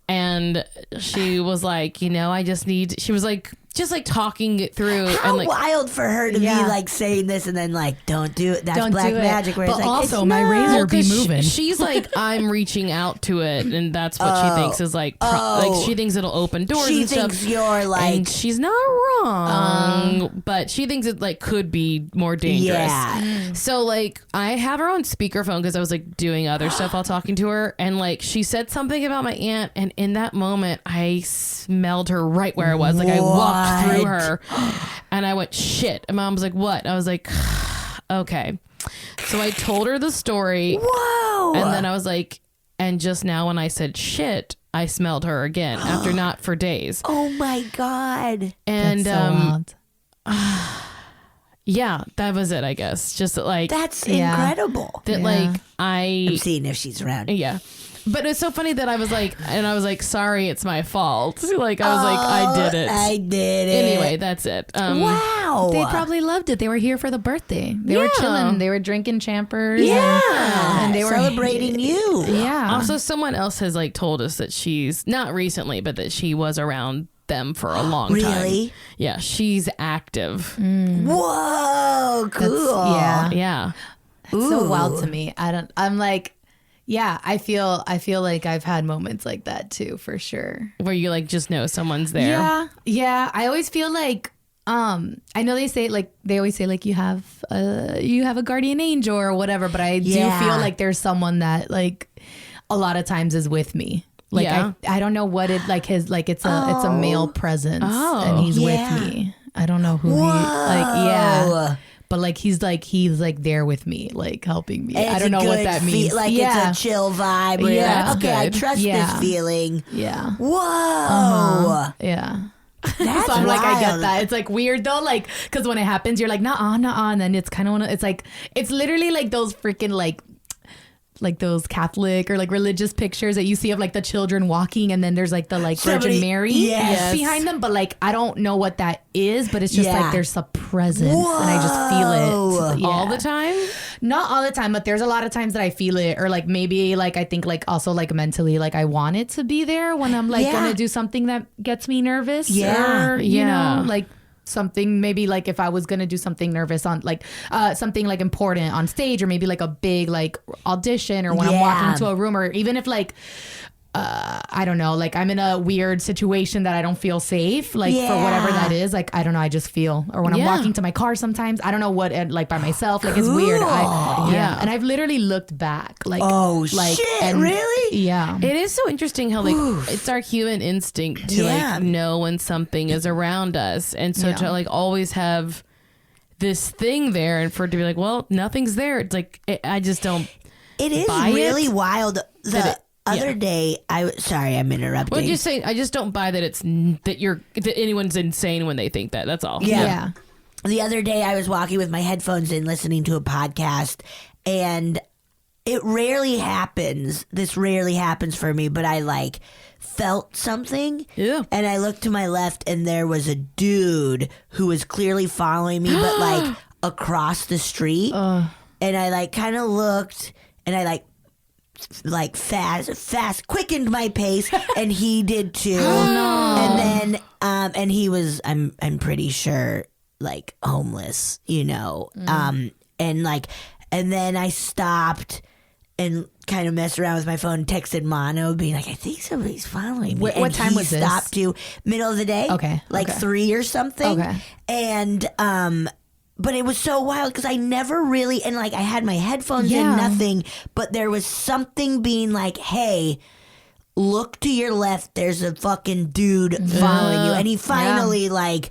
And she was like, I just need, she was like, just like talking it through. How and like wild for her to be like saying this and then like, don't do it. That's Don't black do it. magic. Where But it's like, also, it's my not. razor be 'cause moving. she's like, I'm reaching out to it, and that's what she thinks is like, like she thinks it'll open doors. She and thinks stuff. you're like, And she's not wrong, but she thinks it like could be more dangerous. yeah. So like I have her on speakerphone because I was like doing other stuff while talking to her, and like she said something about my aunt, and in that moment I smelled her right where I was. Like I walked through her, and I went shit. And Mom was like, "What?" I was like, "Okay." So I told her the story. Whoa. And then I was like, and just now when I said shit, I smelled her again after not for days. Oh my God. And That's so wild. yeah, that was it, I guess. Just like That's Yeah. incredible. that, Yeah. like I'm seeing if she's around. yeah. But it's so funny that I was like, sorry, it's my fault. Like I was like, I did it. I did it. Anyway, that's it. Wow. They probably loved it. They were here for the birthday. They were Yeah. chilling. They were drinking champers. Yeah. And they were celebrating you. Yeah. Also, someone else has like told us that she's not recently, but that she was around them for a long time. Really? Yeah, she's active. Whoa. Cool. yeah. Yeah. It's so wild to me. I'm like, yeah, I feel like I've had moments like that too, for sure. Where you like just know someone's there. Yeah. Yeah. I always feel like, I know they always say like you have a guardian angel or whatever, but I do feel like there's someone that like a lot of times is with me. Like Yeah. I don't know what it like his like it's a male presence Oh. and he's Yeah. with me. I don't know who he like yeah. But like he's like there with me, like helping me. And I it's don't know a what good that means. it's a chill vibe. Where you're Yeah. like, okay, I Good. trust Yeah. this feeling. Yeah. Whoa. Yeah. That's So I'm like, I get wild. that. It's like weird though, like, because when it happens, you're like, nah, and then it's kind of it's like, it's literally like those freaking like those Catholic or like religious pictures that you see of like the children walking, and then there's like the like Somebody- Virgin Mary yes. behind them, but like I don't know what that is, but it's just Yeah. like there's a presence, and I just feel it. Yeah. All the time? Not all the time, but there's a lot of times that I feel it, or like maybe like I think like also like mentally like I want it to be there when I'm like Yeah. gonna do something that gets me nervous. Yeah. Or, you Yeah. know, like something maybe like if I was gonna do something nervous on like something like important on stage, or maybe like a big like audition, or when I'm walking Yeah. into a room, or even if like I don't know, like I'm in a weird situation that I don't feel safe, like for whatever Yeah. that is, like I don't know, I just feel, or when I'm Yeah. walking to my car sometimes, I don't know what, like by myself, like it's weird. Yeah. Yeah. And I've literally looked back, like, Oh, like, shit, and- really? Yeah. It is so interesting how like it's our human instinct to Yeah. like know when something is around us, and so Yeah. to like always have this thing there, and for it to be like, well, nothing's there. It's like I just don't. It is buy really it? wild. The That it- other yeah. day, sorry, I'm interrupting. Well, just saying, I just don't buy that it's that anyone's insane when they think that. That's all. Yeah. Yeah. The other day, I was walking with my headphones in, listening to a podcast, and it rarely happens. This rarely happens for me, but I like felt something. Yeah. And I looked to my left, and there was a dude who was clearly following me, but like across the street. And I like kind of looked, and I like fast quickened my pace, and he did too. And then and he was I'm pretty sure like homeless, you know. And like, and then I stopped and kind of messed around with my phone, texted Mono, being like, I think somebody's following me. What And time he was this? stopped to middle of the day. Okay, Like okay. 3 or something. Okay. And but it was so wild because I never really, and like I had my headphones in, Yeah. nothing, but there was something being like, hey, look to your left, there's a fucking dude following you. And he finally like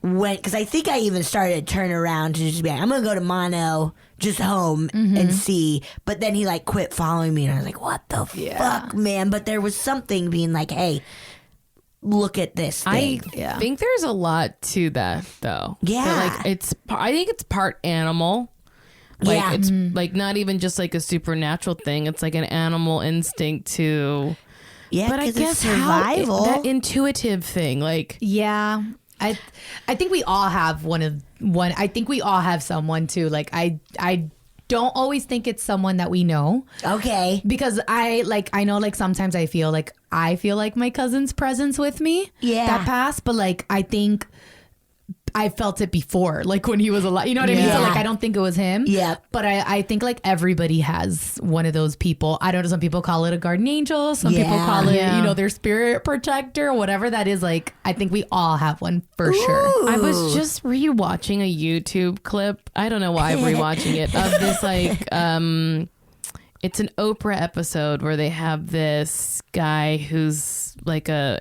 went, because I think I even started to turn around to just be like, I'm gonna go to Mono, just home and see. But then he like quit following me, and I was like, what the fuck, man? But there was something being like, hey, look at this I thing. think there's a lot to that though. Yeah. That, like I think it's part animal. Like Yeah. it's like not even just like a supernatural thing. It's like an animal instinct to. Yeah, But I because it's guess survival. that intuitive thing, like Yeah. I think we all have one. I think we all have someone too. Like I don't always think it's someone that we know. Okay. Because I know like sometimes I feel like my cousin's presence with me. Yeah. That passed, but like I think I felt it before, like when he was alive. You know what I mean? So Yeah. like I don't think it was him. Yeah. But I think like everybody has one of those people. I don't know. Some people call it a guardian angel. Some people call it, Yeah. you know, their spirit protector, whatever that is. Like I think we all have one for sure. I was just rewatching a YouTube clip. I don't know why I'm rewatching it of this like it's an Oprah episode where they have this guy who's like a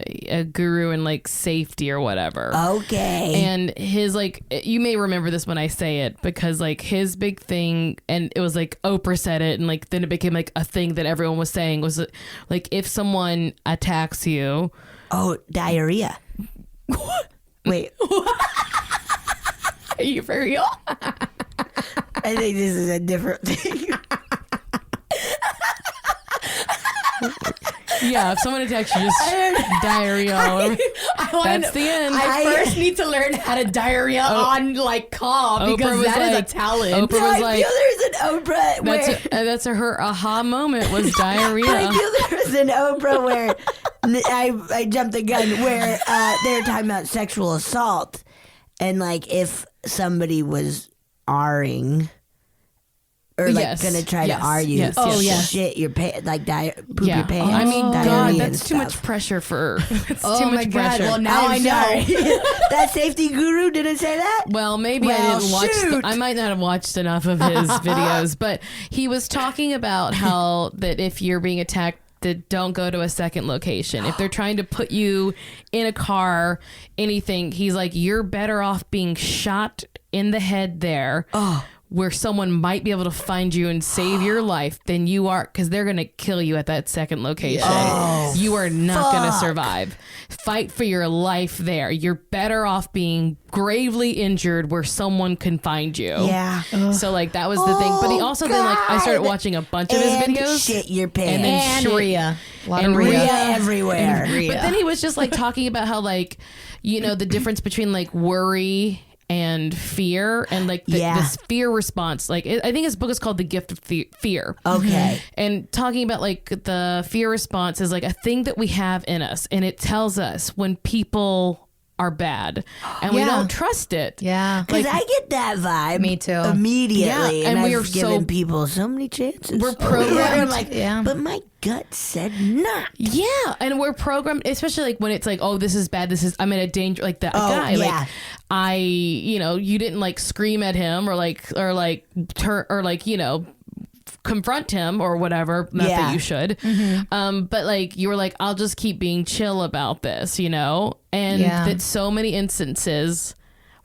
guru in like safety or whatever. Okay. And his like, you may remember this when I say it, because like his big thing, and it was like Oprah said it, and like then it became like a thing that everyone was saying was like, if someone attacks you. Oh, diarrhea. Wait. Are you for real? I think this is a different thing. Yeah, if someone attacks you, just diarrhea. That's the end. I first need to learn how to diarrhea on like call because that is a talent. Oprah was I like, feel there's an Oprah where... that's her aha moment was diarrhea. I feel there was an Oprah where I jumped the gun where they were talking about sexual assault, and like if somebody was R-ing or like Yes, gonna try yes, to argue, yes, yes, yes. shit your pants, like poop Yeah. your pants. I mean, diarrhea God, and that's too much stuff. pressure for. It's Oh too my much God. pressure. Well, now I I'm know. sorry. That safety guru didn't say that. Well, maybe I Well, didn't watch. shoot. I might not have watched enough of his videos, but he was talking about how that if you're being attacked, that don't go to a second location. If they're trying to put you in a car, anything, he's like, you're better off being shot in the head there. Where someone might be able to find you and save your life than you are, because they're going to kill you at that second location. You are not going to survive. Fight for your life there. You're better off being gravely injured where someone can find you. Yeah. So like that was the thing. But he also then like I started God. watching a bunch of his And videos. shit your pants. And then And shit. Rhea. A lot of And Rhea. Rhea everywhere. But then he was just like talking about how like, you know, the difference between like worry and fear and like this fear response. Like I think his book is called The Gift of Fear. Okay. And talking about like the fear response is like a thing that we have in us, and it tells us when people are bad and we Yeah. don't trust it. Yeah. Because I get that vibe. Me too. Immediately. Yeah, and and we I've are given so- people so many chances. We're programmed. I'm like, Yeah. but my gut said not. Yeah, and we're programmed, especially like when it's like, oh, this is bad. I'm in a danger. Like that guy. yeah. Like you didn't like scream at him or turn or like confront him or whatever. Not Yeah. that you should. But like you were like, I'll just keep being chill about this, and Yeah. that so many instances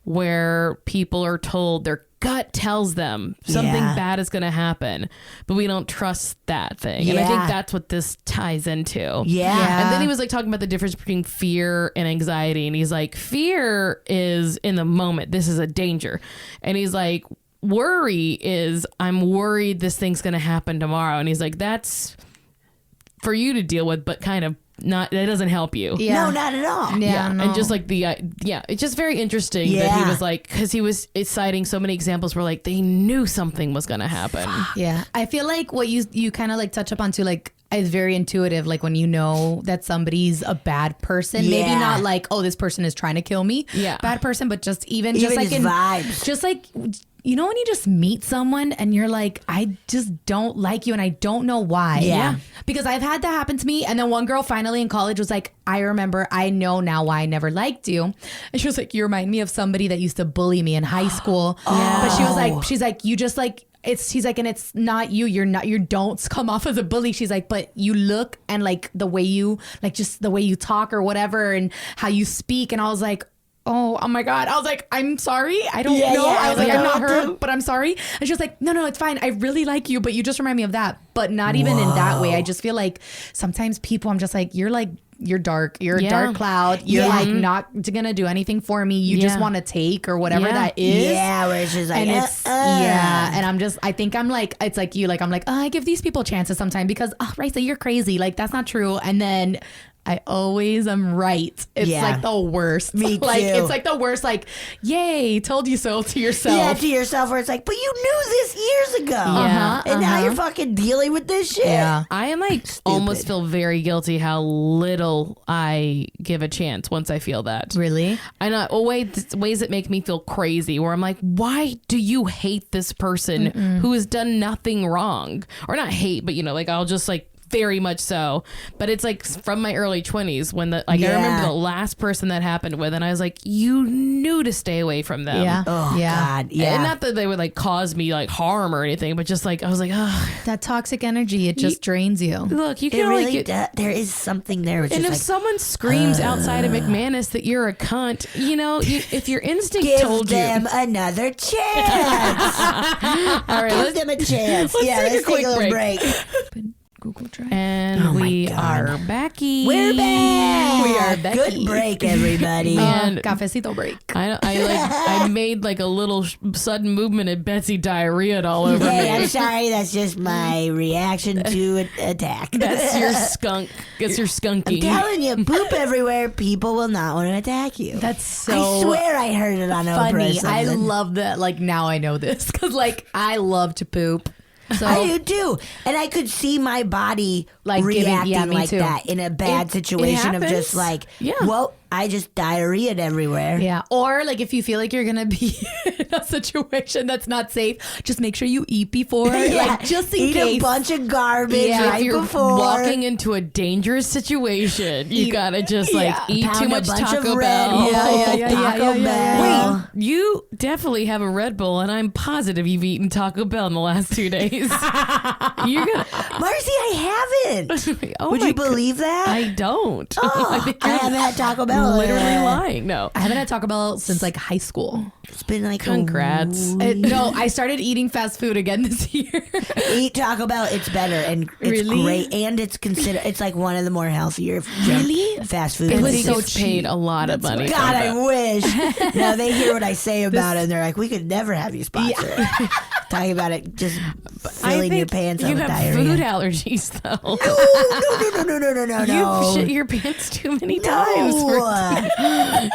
where people are told their gut tells them something Yeah. bad is going to happen, but we don't trust that thing. And I Yeah. think that's what this ties into. Yeah. And then he was like talking about the difference between fear and anxiety. And he's like, fear is in the moment. This is a danger. And he's like, worry is I'm worried this thing's going to happen tomorrow. And he's like, that's for you to deal with, but kind of not, that doesn't help you. Yeah. No, not at all. Yeah. No. And just like it's just very interesting that Yeah. he was like, because he was citing so many examples where like they knew something was going to happen. Yeah. I feel like what you kind of like touch up on too, like is very intuitive. Like when you know that somebody's a bad person, maybe Yeah. not like, oh, this person is trying to kill me. Yeah. Bad person, but just even Even just like his in vibes. just like, you know, when you just meet someone and you're like, I just don't like you and I don't know why. Yeah. Because I've had that happen to me. And then one girl finally in college was like, I know now why I never liked you. And she was like, you remind me of somebody that used to bully me in high school. But she was like, she's like, you just like, she's like, and it's not you. You don't come off as a bully. She's like, but you look and like the way you, like just the way you talk or whatever and how you speak. And I was like, oh my God. I was like, I'm sorry. I don't Yeah, know. yeah, I was like, I I'm not know her, too. but I'm sorry. And she was like, no, it's fine. I really like you, but you just remind me of that. But not even in that way. I just feel like sometimes people, I'm just like, you're dark. You're a Yeah. dark cloud. You're Yeah. like not gonna do anything for me. You just Yeah. want to take or whatever Yeah. that is. Yeah, where it's just like, And it's yeah, and I think I'm like, it's like you, like I'm like, I give these people chances sometimes because Raiza, you're crazy, like that's not true. And then I always am right. It's Yeah. like the worst. Me Like too. it's like the worst. Like, yay, told you so to yourself. Yeah, to yourself, where it's like, but you knew this years ago. Yeah. And now you're fucking dealing with this shit. Yeah. I am like almost feel very guilty how little I give a chance once I feel that. Really? I know ways that make me feel crazy where I'm like, why do you hate this person who has done nothing wrong? Or not hate, but like I'll just like very much so. But it's like from my early 20s when I remember the last person that happened with, and I was like, you knew to stay away from them. Yeah. Oh, Yeah. God. Yeah. And not that they would like cause me like harm or anything, but just like I was like, oh, That toxic energy, it just drains you. look, you It can only really get. there is something there. Which And is if like, someone screams outside of McManus that you're a cunt, if your instinct give told them you. another chance. All right, Give them a chance. let's take a quick little break. Google Drive. And Oh my we God. are backy. We're back. We are back. Good break, everybody. And- Cafecito break. I made like a little sudden movement and Betsy diarrheaed all over Hey, me. I'm sorry. That's just my reaction to an attack. That's your skunk. That's your skunky. I'm telling you, poop everywhere. People will not want to attack you. That's so I swear I heard it on Oprah. or funny. I something. love that. Like now I know this because like I love to poop. So I do too, and I could see my body Like giving- reacting yeah, me like too. that in a bad It situation of happens. just like, Yeah. well, I just diarrheaed everywhere. yeah. Or like if you feel like you're gonna be in a situation that's not safe, just make sure you eat before. Like just in Eat case. a bunch of garbage Yeah, right if you're before. walking into a dangerous situation, you gotta just like eat Pound too a much bunch Taco of Red Bell. Bull, Yeah. Taco Bell. Wait, you definitely have a Red Bull, and I'm positive you've eaten Taco Bell in the last 2 days. You're gonna. Marcy, I haven't. Oh Would my you God. believe that? I don't. Oh, think I you're haven't had Taco Bell. literally lying. No. I haven't had Taco Bell since like high school. It's been like Congrats. No, I started eating fast food again this year. Eat Taco Bell. It's better and it's Really? great, and it's like one of the more healthier Really? fast food And places. they get paid a lot of money. God, for I that. wish. Now they hear what I say about it, and they're like, "We could never have you sponsor." Talking about it, just I filling your think pants up you with have diarrhea. food allergies, though. No. You've shit your pants too many times.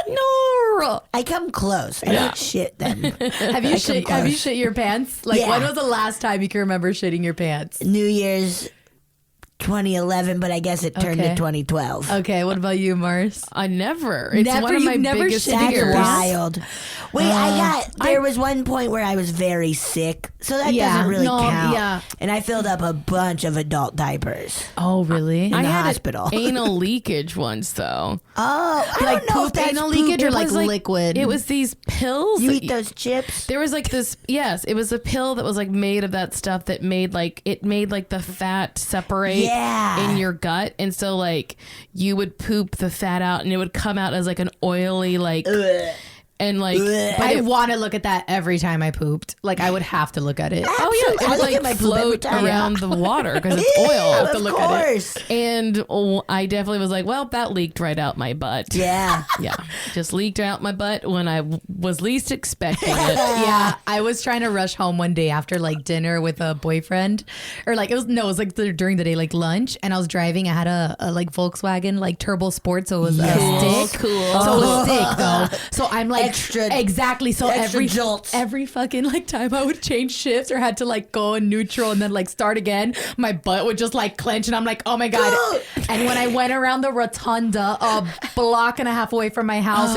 No. I come close. I don't shit them. Have you shit your pants? Like Yeah. when was the last time you can remember shitting your pants? New Year's 2011, but I guess it turned Okay. to 2012. Okay, what about you, Mars? I never. It's Never? one of my You've never biggest shit That's your fears. pants? wild. Wait, there was one point where I was very sick, so that Yeah, doesn't really no, count. yeah. And I filled up a bunch of adult diapers. Oh, really? In I the had hospital. anal leakage once, though. Oh, I Like don't know if poop that's anal poop. leakage or It like was liquid? It was these pills. You that eat those chips? There was like this, yes, it was a pill that was like made of that stuff that made like the fat separate Yeah. in your gut. And so like you would poop the fat out and it would come out as like an oily like, and like, but I it, want to look at that every time I pooped. Like I would have to look at it. oh yeah, it I would look like at my poop every float time. around the water because it's oil. Of look at it. course. And I definitely was like, well, that leaked right out my butt. Yeah. Yeah, just leaked out my butt when I was least expecting it. Yeah, I was trying to rush home one day after like dinner with a boyfriend, or like it was like during the day, like lunch, and I was driving. I had a like Volkswagen like turbo sport, so it was a stick. Cool. So it was stick though. So I'm like Extra- exactly. So extra jolts. every fucking like time I would change shifts or had to like go in neutral and then like start again, my butt would just like clench, and I'm like, oh my god. And when I went around the rotunda, a block and a half away from my house,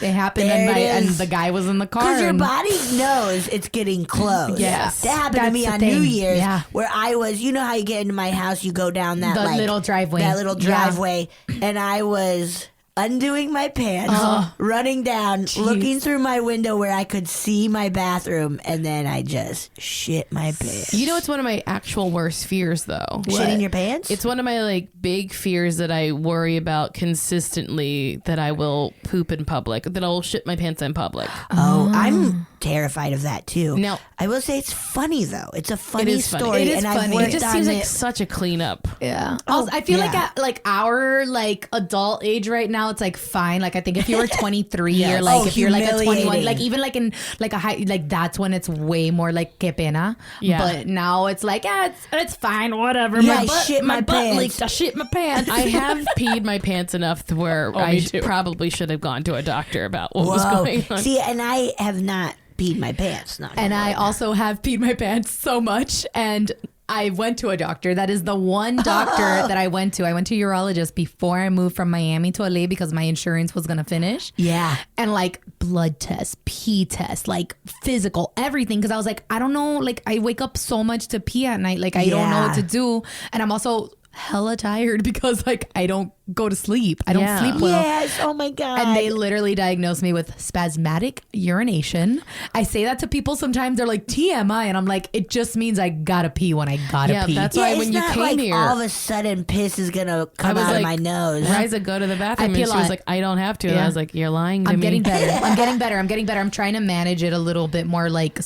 it happened, There it and is. the guy was in the car. Because your and- body knows it's getting close. Yes. That happened to That's me the on thing. New Year's Yeah. where I was, you know how you get into my house, you go down that The like, little driveway. That little Yeah. driveway. And I was undoing my pants, running down, looking through my window where I could see my bathroom, and then I just shit my pants. You know, it's one of my actual worst fears, though. Shitting your pants? It's one of my like big fears that I worry about consistently, that I will poop in public, that I'll shit my pants in public. Oh, I'm terrified of that too. Now, I will say it's funny though. It's a funny is funny. story, It is and funny. I've it worked just on seems it. like such a cleanup. Yeah. I feel like yeah. at our like adult age right now, it's like fine. Like I think if you were 23 or like if you're like a 21, humiliating. like even like in like a high, like that's when it's way more like que pena. Yeah. But now it's like, yeah, it's fine, whatever. Yeah, my I butt, shit my butt pants. leaked. I shit my pants. I have peed my pants enough to where I me too. probably should have gone to a doctor about what was Whoa. going on. See, and I have not peed my pants. Not And I also have peed my pants so much. And I went to a doctor. That is the one doctor that I went to. I went to a urologist before I moved from Miami to LA because my insurance was going to finish. Yeah. And like blood test, pee test, like physical, everything. Cause I was like, I don't know. Like I wake up so much to pee at night. Like I don't know what to do. And I'm also hella tired because like I don't go to sleep. I don't sleep well. Yes. Oh my god. And they literally diagnosed me with spasmodic urination. I say that to people sometimes. They're like TMI, and I'm like, it just means I gotta pee when I gotta pee. That's yeah, why it's when you not came like here, all of a sudden piss is gonna come was out like, of my nose. Raiza, go to the bathroom. And pee she a was lot. like, I don't have to. And Yeah. I was like, you're lying to I'm me. getting better. I'm getting better. I'm getting better. I'm trying to manage it a little bit more like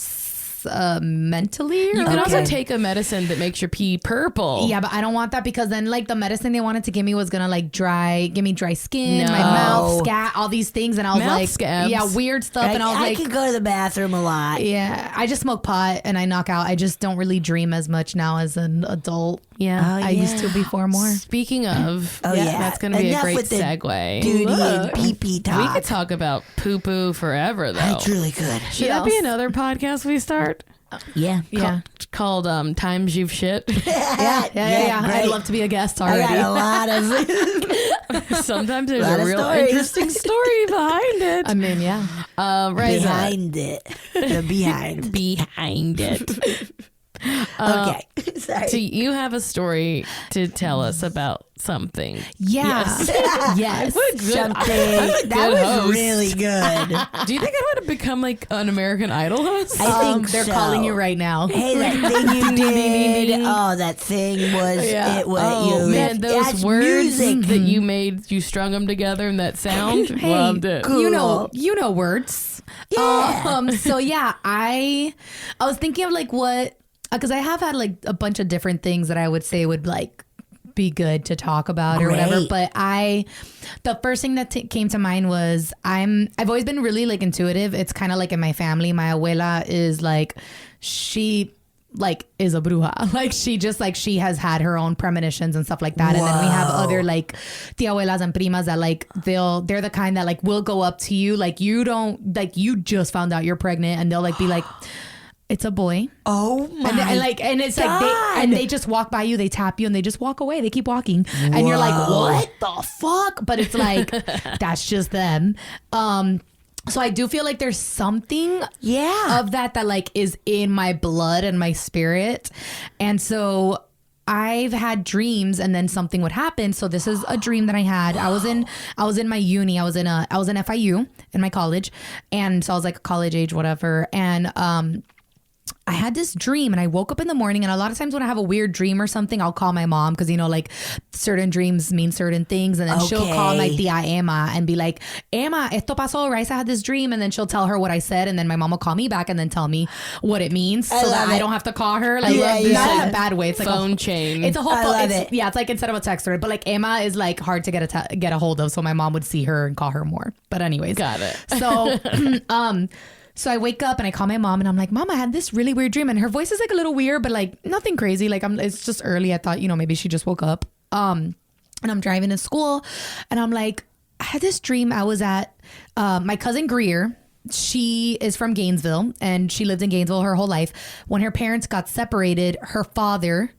mentally. You can also Okay. take a medicine that makes your pee purple. Yeah, but I don't want that because then like the medicine they wanted to give me was gonna like give me dry skin, No. my mouth, scat, all these things, and I was Mouth like, scabs. yeah, weird stuff, and I was I like, could go to the bathroom a lot. yeah, I just smoke pot and I knock out. I just don't really dream as much now as an adult. Yeah. Oh, I used to before more. Speaking of, Oh, yeah. that's going to be Enough a great with the segue. Duty and pee-pee We talk. could talk about poo poo forever, though. I truly could. Should that be another podcast we start? Yeah. Yeah. Called Times You've Shit. Yeah. great. I'd love to be a guest I already. got a lot of Sometimes there's Lot a of real stories. interesting story behind it. I mean, yeah. Raiza, behind it. The behind. behind it. Okay. Sorry. So you have a story to tell us about something. Yeah. Yes. Something. That was host. really good. Do you think I would have become like an American Idol host? I think They're so. calling you right now. Hey, that thing you did. Oh, that thing was. Yeah. It was. Oh you, man, those that's words music. that you made, you strung them together in that sound. Loved it. cool. You know words. Yeah. So yeah, I was thinking of like what, because I have had like a bunch of different things that I would say would like be good to talk about or whatever. Great. But the first thing that came to mind was I've always been really like intuitive. It's kind of like in my family. My abuela is like, she like is a bruja. Like she has had her own premonitions and stuff like that. And then we have other like tia abuelas and primas that like they're the kind that like will go up to you like you just found out you're pregnant, and they'll like be like, it's a boy. Oh my. And it's like they just walk by you, they tap you, and they just walk away. They keep walking, and you're like, what the fuck? But it's like that's just them. So I do feel like there's something of that like is in my blood and my spirit, and so I've had dreams and then something would happen. So this is a dream that I had. I was in my uni. I was in FIU in my college, and so I was like college age, whatever, and I had this dream and I woke up in the morning, and a lot of times when I have a weird dream or something, I'll call my mom because, you know, like certain dreams mean certain things. And then she'll call my tia Emma and be like, Emma, esto pasó. Raiza had this dream. And then she'll tell her what I said. And then my mom will call me back and then tell me what it means so that I don't have to call her. Like, not in a bad way. It's like phone chain. It's a whole I love it. Yeah, it's like instead of a text, but like Emma is like hard to get a hold of. So my mom would see her and call her more. But anyways. Got it. So, so I wake up and I call my mom and I'm like, Mom, I had this really weird dream, and her voice is like a little weird, but like nothing crazy. Like it's just early. I thought, you know, maybe she just woke up. And I'm driving to school and I'm like, I had this dream. I was at my cousin Greer. She is from Gainesville and she lived in Gainesville her whole life. When her parents got separated, her father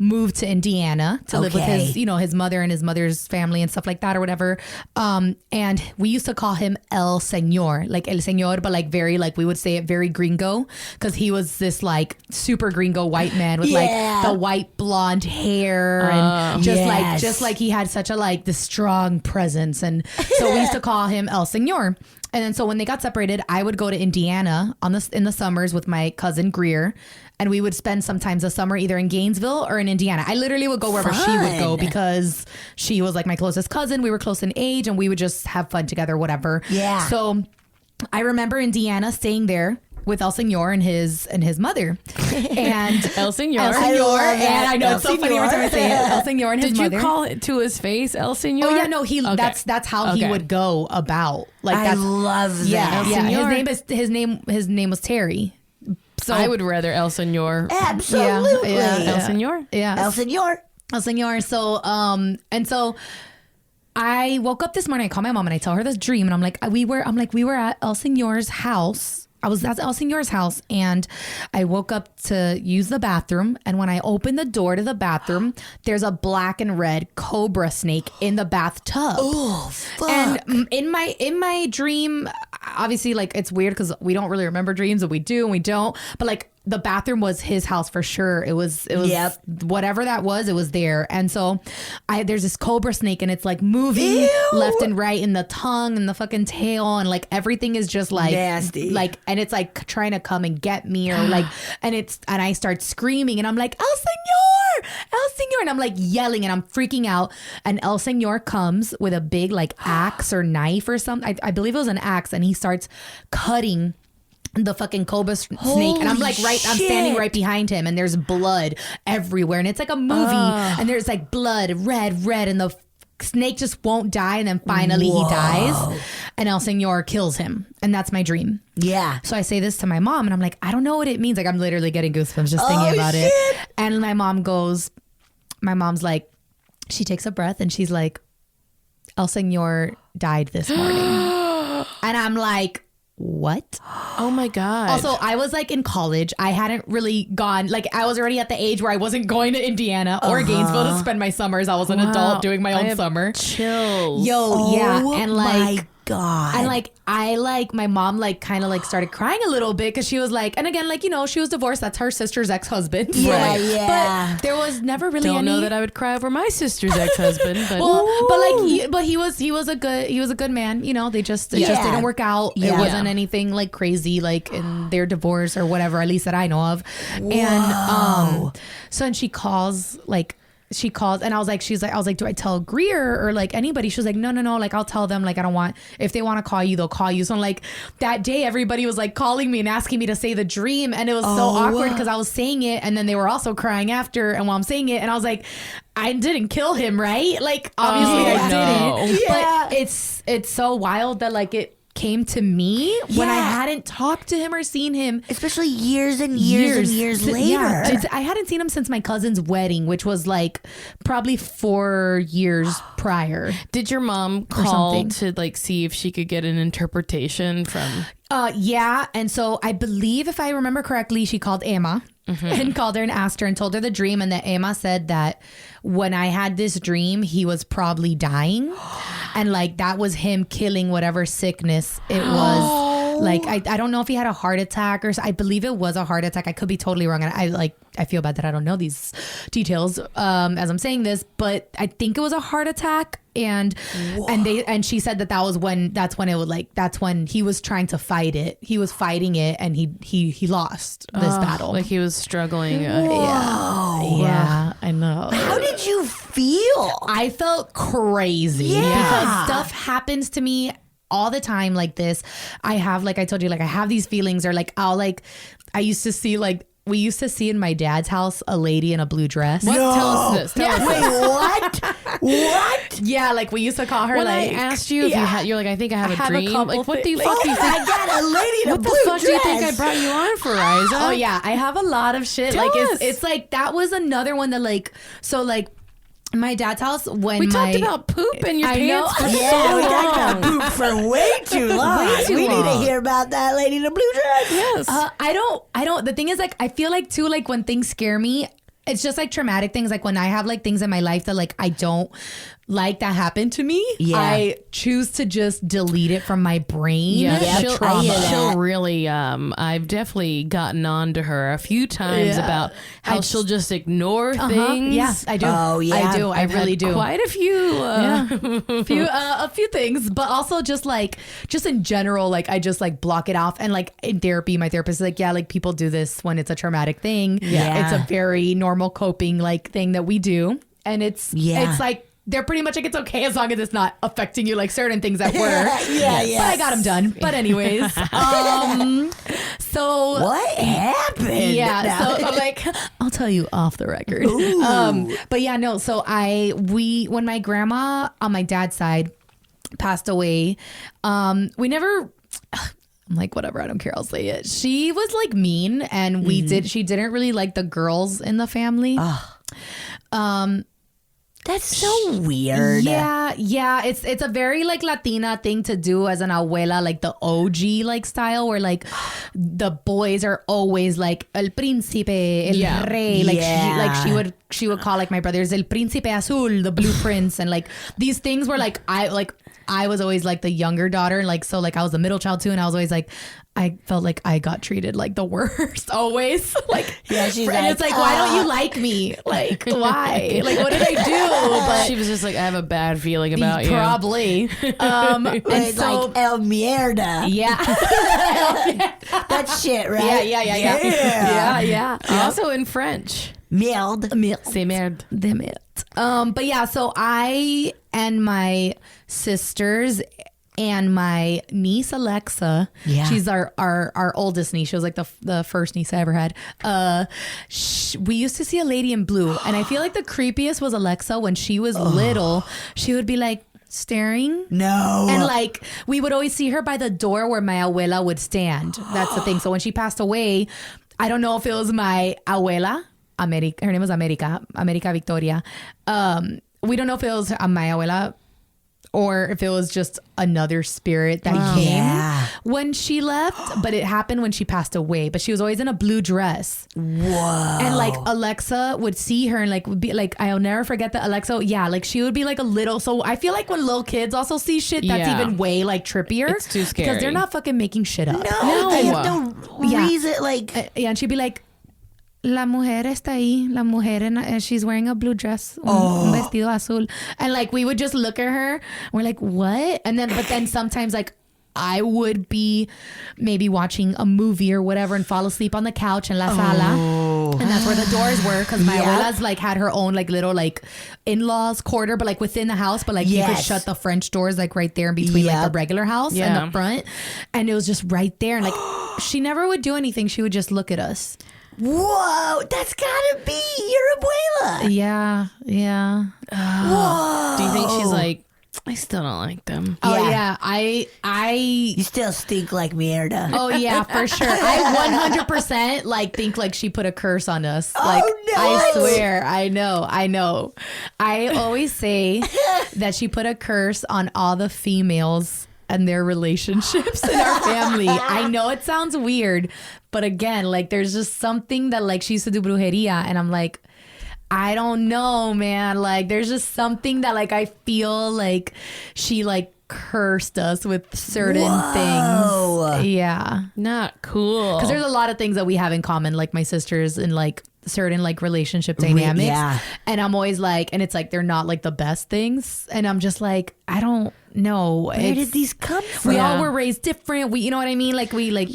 moved to Indiana to live with his mother and his mother's family and stuff like that or whatever. And we used to call him El Senor, like El Senor, but like very, like we would say it very gringo, because he was this like super gringo white man with like the white blonde hair and just like he had such a like the strong presence. And so we used to call him El Senor. And then so when they got separated, I would go to Indiana in the summers with my cousin Greer, and we would spend sometimes the summer either in Gainesville or in Indiana. I literally would go wherever she would go because she was like my closest cousin. We were close in age and we would just have fun together, whatever. Yeah. So I remember Indiana staying there El Senor and his mother. And El Senor. El Senor. And I know it's so funny every time I say it. El Senor and his mother. Did you call it to his face, El Senor? Oh yeah, no, that's how he would go about. Like I love that. Yeah. His name was Terry. So I would rather El Senor. Absolutely. El Senor. Yeah. El Senor. El Senor. So and so I woke up this morning, I call my mom and I tell her this dream, and I'm like, we were at El Senor's house. That's El Senor's house, and I woke up to use the bathroom, and when I opened the door to the bathroom, there's a black and red cobra snake in the bathtub. Oh, fuck. And in my dream, obviously, like, it's weird because we don't really remember dreams, and we do and we don't, but like, the bathroom was his house for sure. It was whatever that was, it was there. And so there's this cobra snake, and it's like moving left and right, and the tongue and the fucking tail, and like everything is just like nasty. Like, and it's like trying to come and get me, or like, and I start screaming, and I'm like, El Senor, and I'm like yelling, and I'm freaking out. And El Senor comes with a big like axe or knife or something. I believe it was an axe, and he starts cutting the fucking cobra snake. And I'm like, I'm standing right behind him, and there's blood everywhere, and it's like a movie, and there's like blood, red, and the snake just won't die, and then finally he dies, and El Senor kills him, and that's my dream. Yeah. So I say this to my mom, and I'm like, I don't know what it means. Like, I'm literally getting goosebumps just thinking about it. And my mom's like, she takes a breath, and she's like, El Senor died this morning. And I'm like, what? Oh my God. Also, I was like in college. I hadn't really gone, like, I was already at the age where I wasn't going to Indiana or Gainesville to spend my summers. I was an adult doing my own summer. Chills. And like, my God. And like, my mom like kind of like started crying a little bit, because she was like, and again, like, you know, she was divorced. That's her sister's ex-husband. Yeah. But there was never really Don't any. know that I would cry over my sister's ex-husband, but he was a good man. You know, they just didn't work out. It wasn't anything like crazy, like in their divorce or whatever, at least that I know of. Whoa. And so, and she calls, and I was like, do I tell Greer or like anybody? She was like, no, like, I'll tell them, like, I don't want, if they want to call you, they'll call you. So I'm like, that day everybody was like calling me and asking me to say the dream, and it was so awkward because I was saying it, and then they were also crying after, and while I'm saying it, and I was like, I didn't kill him, right? Like, obviously I didn't. Yeah. But it's so wild that like it came to me when I hadn't talked to him or seen him, especially years and years later. Yeah, I hadn't seen him since my cousin's wedding, which was like probably 4 years prior. Did your mom call to like see if she could get an interpretation from? Yeah, and so I believe, if I remember correctly, she called Emma. And called her and asked her and told her the dream, and that Emma said that when I had this dream, he was probably dying, and like that was him killing whatever sickness it was. Like, I don't know if he had a heart attack or I believe it was a heart attack. I could be totally wrong. And I feel bad that I don't know these details as I'm saying this, but I think it was a heart attack. And she said that's when he was trying to fight it. He was fighting it, and he lost this battle. Like he was struggling. Yeah, I know. How did you feel? I felt crazy because stuff happens to me all the time like this. I have, like I told you, like I have these feelings, or like I used to see, like, we used to see in my dad's house a lady in a blue dress. What? Tell us this. Tell us this. Wait, what? What? Yeah, like we used to call her. When like, I asked you if you're like, I think I have a dream. Like, what the fuck do you think? I got a lady in a What blue the fuck dress. do you think I brought you on for, Raiza? Oh yeah, I have a lot of shit. Tell like us. it's like that was another one that like, so like my dad's house when we talked about poop in your pants for so we long. talked about poop for way too long. We need to hear about that lady in the blue dress. Yes. I don't. The thing is, like, I feel like too, like when things scare me, it's just like traumatic things. Like when I have like things in my life that like I don't like that happened to me, I choose to just delete it from my brain. Yeah, The she'll really. I've definitely gotten on to her a few times about how she'll just ignore things. Yeah, I do. Oh, yeah. I do. I I've really had do. Quite a few. A few things, but also just in general, like I just like block it off. And like in therapy, my therapist is like, yeah, like people do this when it's a traumatic thing. Yeah. It's a very normal coping like thing that we do, and it's like. They're pretty much like, it's okay as long as it's not affecting you, like certain things at work. Yeah. But I got them done. But anyways, So what happened? Yeah, so like I'll tell you off the record. But yeah, no. So when my grandma on my dad's side passed away, we never. I'm like, whatever, I don't care, I'll say it. She was like mean, and she didn't really like the girls in the family. That's so weird. Yeah. It's a very like Latina thing to do as an abuela, like the OG like style, where like the boys are always like el príncipe, el rey. Like she would call like my brothers el príncipe azul, the blue prince, and like these things were like I was always like the younger daughter, like so like I was the middle child too, and I was always like I felt like I got treated like the worst always. Like she's and it's like why don't you like me? Like why? Like what did I do? But she was just like, I have a bad feeling about you. Probably. It's so, like el mierda. Yeah. That shit, right? Yeah. Also in French. Merde. C'est merde. De merde. But yeah, so I and my sisters and my niece Alexa, she's our oldest niece. She was like the first niece I ever had. We used to see a lady in blue, and I feel like the creepiest was Alexa when she was little. She would be like staring. No. And like we would always see her by the door where my abuela would stand. That's the thing. So when she passed away, I don't know if it was my abuela, America. Her name was America Victoria. We don't know if it was my abuela or if it was just another spirit that came when she left, but it happened when she passed away. But she was always in a blue dress. Whoa. And like Alexa would see her and like would be like, I'll never forget that Alexa. Yeah, like she would be like a little. So I feel like when little kids also see shit, that's even way like trippier. It's too scary because they're not fucking making shit up. No. They have no reason. Like and she'd be like, La mujer está ahí. La mujer, she's wearing a blue dress, un vestido azul. And like, we would just look at her. And we're like, what? But then sometimes like, I would be maybe watching a movie or whatever and fall asleep on the couch in la sala. And that's where the doors were. Cause my abuela's like had her own like little like in-laws quarter, but like within the house. But like you could shut the French doors like right there in between like the regular house and the front. And it was just right there. And like, she never would do anything. She would just look at us. Whoa, that's gotta be your abuela. Yeah. Whoa. Do you think she's like, I still don't like them? Oh yeah. You still stink like mierda. Oh yeah, for sure. I 100% like think like she put a curse on us. Like no. I swear. I know. I always say that she put a curse on all the females and their relationships in our family. I know it sounds weird, but again, like there's just something that like she used to do brujeria, and I'm like, I don't know, man. Like there's just something that like I feel like she like cursed us with certain things. Yeah. Not cool. Because there's a lot of things that we have in common, like my sisters and like certain like relationship dynamics. And I'm always like, and it's like they're not like the best things. And I'm just like, I don't know. Where did these come from? We all were raised different. You know what I mean? Like we like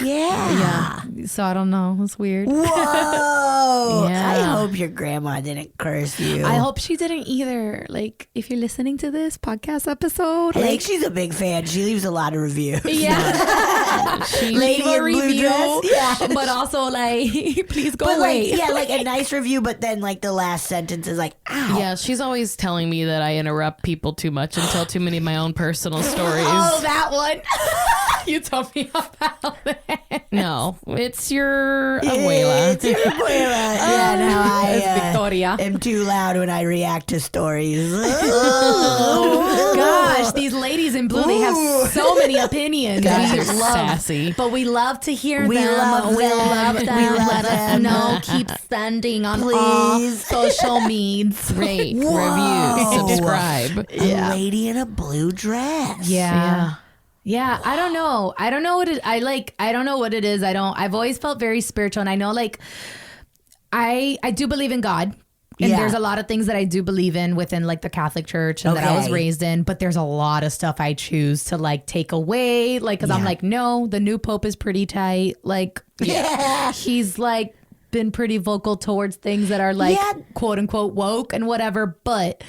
so I don't know. It's weird. Whoa. Yeah. I hope your grandma didn't curse you. I hope she didn't either. Like if you're listening to this podcast episode, I think she's a big fan. She leaves a lot of reviews. Yeah. She leave a review. But also like please go away. Like a nice review, but then like the last sentence is like, ow. Yeah, she's always telling me that I interrupt people too much and tell too many of my own personal stories. Oh, that one. You told me about that. No, it's your abuela. It's your abuela. I Victoria. am too loud when I react to stories. Oh, gosh, these ladies in blue, they have so many opinions. Guys We are sassy. But we love to hear them. We love them. Let us know. Keep sending on all social medias. Rate, review, subscribe. A lady in a blue dress. Yeah, I don't know. I don't know what it I don't know what it is. I've always felt very spiritual, and I know like I do believe in God. And there's a lot of things that I do believe in within like the Catholic Church and that I was raised in, but there's a lot of stuff I choose to like take away, like because I'm like, no, the new Pope is pretty tight. Like he's like been pretty vocal towards things that are like quote unquote woke and whatever, but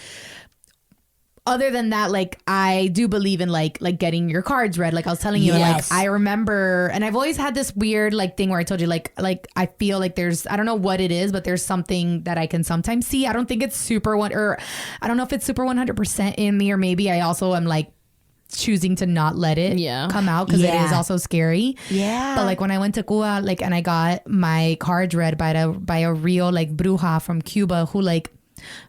other than that, like I do believe in like getting your cards read. Like I was telling you, Yes. like I remember, and I've always had this weird like thing where I told you like I feel like there's, I don't know what it is, but there's something that I can sometimes see. I don't think it's or I don't know if it's super 100% in me, or maybe I also am like choosing to not let it come out because it is also scary. Yeah. But like when I went to Cuba, like, and I got my cards read by a real like bruja from Cuba who like,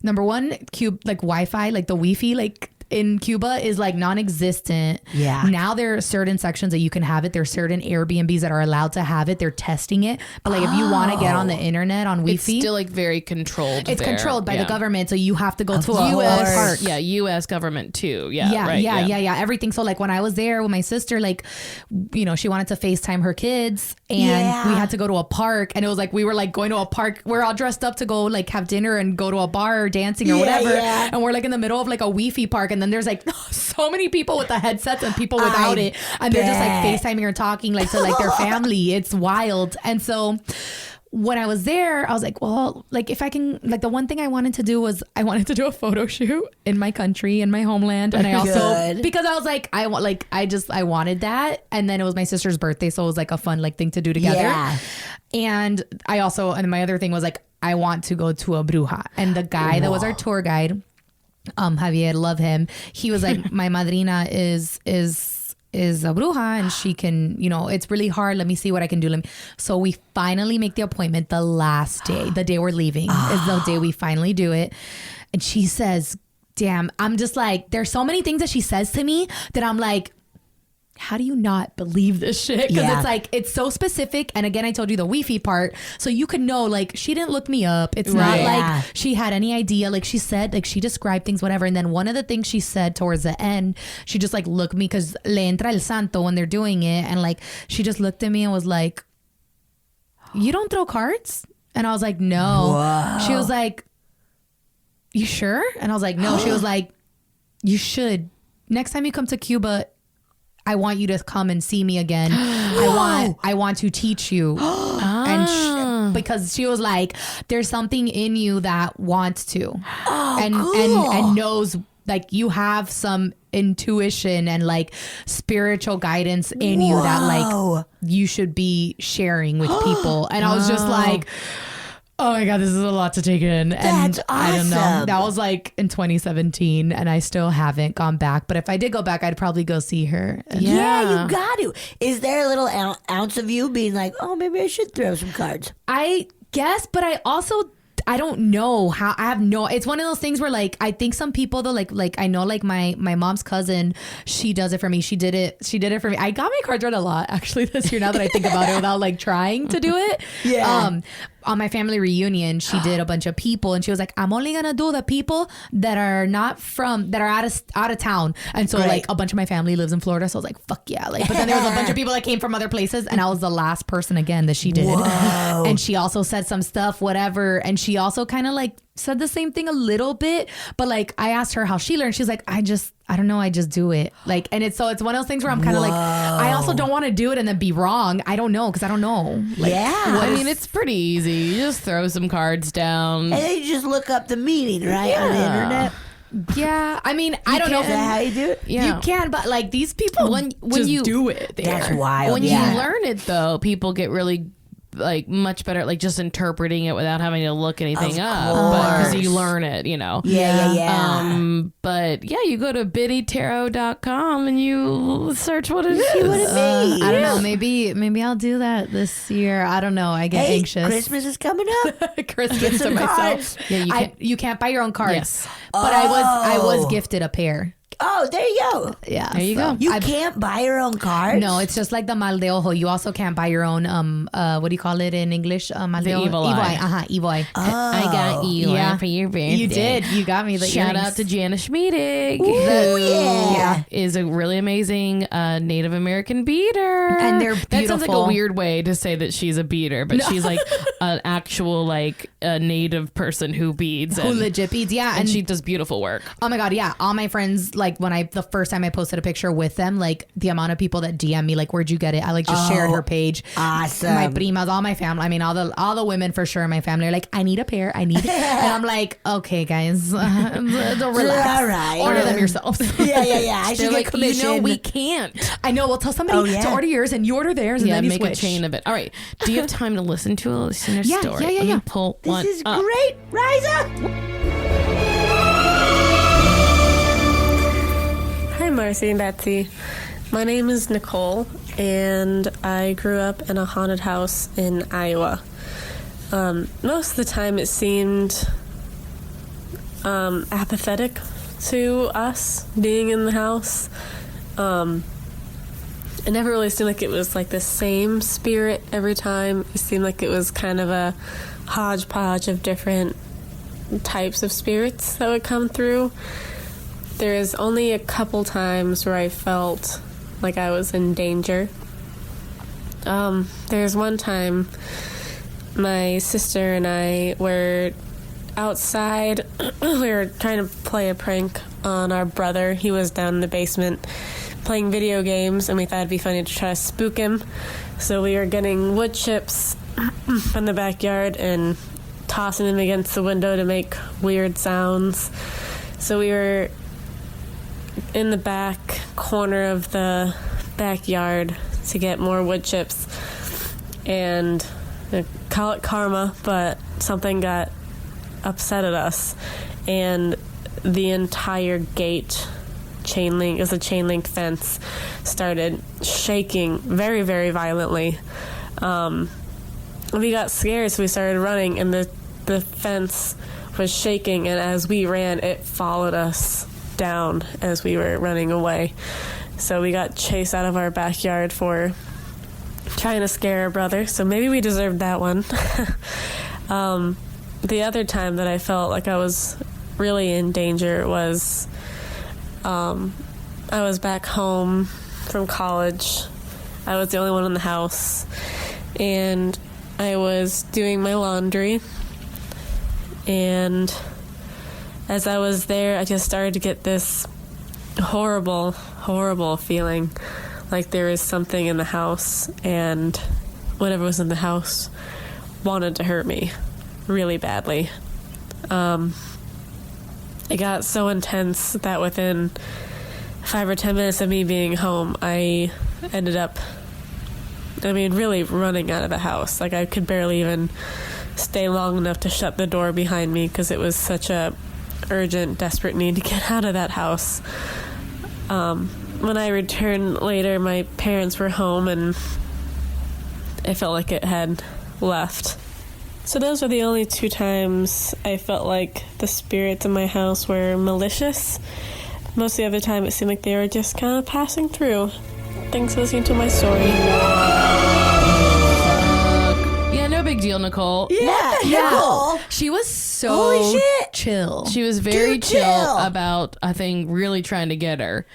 number one, like Wi-Fi, like the Wi-Fi, like in Cuba is like non-existent. Yeah. Now there are certain sections that you can have it. There's certain Airbnbs that are allowed to have it. They're testing it. But like if you want to get on the internet on Wi-Fi, It's still like very controlled. it's controlled by the government. So you have to go to a whole U.S. park. Yeah, U.S. government too. Yeah, Yeah, right, yeah, everything. So like when I was there with my sister, like, you know, she wanted to FaceTime her kids and we had to go to a park, and it was like we were like going to a park. We're all dressed up to go like have dinner and go to a bar or dancing or whatever. Yeah. And we're like in the middle of like a Wi-Fi park, and then there's like so many people with the headsets and people without it, and they're just like FaceTiming or talking like to like their family. It's wild. And so when I was there, I was like, well, like if I can, like the one thing I wanted to do was I wanted to do a photo shoot in my country, in my homeland. And I also, because I was like, I wanted that. And then it was my sister's birthday. So it was like a fun like thing to do together. Yeah. And I also, and my other thing was like, I want to go to a bruja. And the guy that was our tour guide, Javier, love him. He was like, my madrina is a bruja and she can, you know, it's really hard. Let me see what I can do. So we finally make the appointment the last day, the day we're leaving is the day we finally do it. And she says, damn, I'm just like, there's so many things that she says to me that I'm like, how do you not believe this shit? Because it's like, it's so specific. And again, I told you the Wi-Fi part. So you can know, like, she didn't look me up. It's not like she had any idea. Like she said, like she described things, whatever. And then one of the things she said towards the end, she just like looked me, because le entra el santo when they're doing it. And like, she just looked at me and was like, you don't throw cards? And I was like, no. Whoa. She was like, you sure? And I was like, no. She was like, you should. Next time you come to Cuba, I want you to come and see me again. I want to teach you. And because she was like, there's something in you that wants to. And knows, like, you have some intuition and like spiritual guidance in you that like you should be sharing with people. And I was just like, oh my God, this is a lot to take in. And That's awesome. I don't know. That was like in 2017 and I still haven't gone back. But if I did go back, I'd probably go see her. Yeah, you got to. Is there a little ounce of you being like, oh, maybe I should throw some cards? I guess, but I don't know how. I have no. It's one of those things where like I think some people though, like I know like my mom's cousin, she does it for me. She did it for me. I got my cards read a lot actually this year. Now that I think about it, without like trying to do it. Yeah. On my family reunion, she did a bunch of people, and she was like, "I'm only gonna do the people that are not from, that are out of town." And so like a bunch of my family lives in Florida, so I was like, "Fuck yeah!" Like, but then there was a bunch of people that came from other places, and I was the last person again that she did. Whoa. And she also said some stuff, whatever, and she also kind of like said the same thing a little bit, but like I asked her how she learned. She's like, I don't know, I just do it. Like, and it's one of those things where I'm kind of like, I also don't want to do it and then be wrong. I don't know, because I don't know. Like, I mean, it's pretty easy. You just throw some cards down, and then you just look up the meaning on the internet. Yeah, I mean, I don't know. Is that how you do it? Yeah. You can, but like these people when you do it there. That's wild. When you learn it though, people get really like much better at like just interpreting it without having to look anything up, because you learn it, you know. But yeah, you go to biddytarot.com and you search what it is. See what it means. I don't know, maybe I'll do that this year. I don't know, I get anxious. Christmas is coming up. Christmas to myself. Yeah, you can't buy your own cards. Yes. But I was gifted a pair. Oh, there you go. Yeah, there you go. You can't buy your own cards? No, it's just like the mal de ojo. You also can't buy your own, what do you call it in English? Mal de ojo. Evil eye. Evil eye. I got you one for your birthday. You did. You got me the Shout earrings. out to Janice Schmiedig, who is a really amazing Native American beater. And they're beautiful. That sounds like a weird way to say that she's a beater, but she's like an actual like a Native person who beads. Who legit beads, yeah. And she does beautiful work. Oh my God, yeah. All my friends, like, like the first time I posted a picture with them, like the amount of people that DM me, like, where'd you get it? I like just shared her page. Awesome. My primas, all my family. I mean, all the women for sure in my family are like, I need a pair. I need it. And I'm like, okay, guys, don't relax. All right. Order them yourselves. Yeah. I should They're get like, commission. we can't. I know. We'll tell somebody to order yours and you order theirs and Yeah, then you make switch. a chain of it. All right. Do you have time to listen to a listener story? Yeah. Let me pull This one is up. great, Raiza. Hi, Marcy and Betsy. My name is Nicole, and I grew up in a haunted house in Iowa. Most of the time, it seemed apathetic to us being in the house. It never really seemed like it was like the same spirit every time. It seemed like it was kind of a hodgepodge of different types of spirits that would come through. There is only a couple times where I felt like I was in danger. There's one time my sister and I were outside. We were trying to play a prank on our brother. He was down in the basement playing video games, and we thought it'd be funny to try to spook him. So we were getting wood chips from the backyard and tossing them against the window to make weird sounds. So we were in the back corner of the backyard to get more wood chips, and call it karma, but something got upset at us, and the entire gate chain link fence started shaking very, very violently. We got scared, so we started running, and the fence was shaking, and as we ran, it followed us down as we were running away. So we got chased out of our backyard for trying to scare our brother, so maybe we deserved that one. The other time that I felt like I was really in danger was I was back home from college. I was the only one in the house, and I was doing my laundry, and as I was there, I just started to get this horrible, horrible feeling like there is something in the house, and whatever was in the house wanted to hurt me really badly. It got so intense that within 5 or 10 minutes of me being home, I ended up, really running out of the house. Like, I could barely even stay long enough to shut the door behind me because it was such a urgent, desperate need to get out of that house. When I returned later, my parents were home, and I felt like it had left. So those were the only 2 times I felt like the spirits in my house were malicious. Most of the other time, it seemed like they were just kind of passing through. Thanks for listening to my story. Yeah, no big deal, Nicole. Yeah. Nicole. She was so Holy shit. chill. She was very Dude, chill about a thing really trying to get her.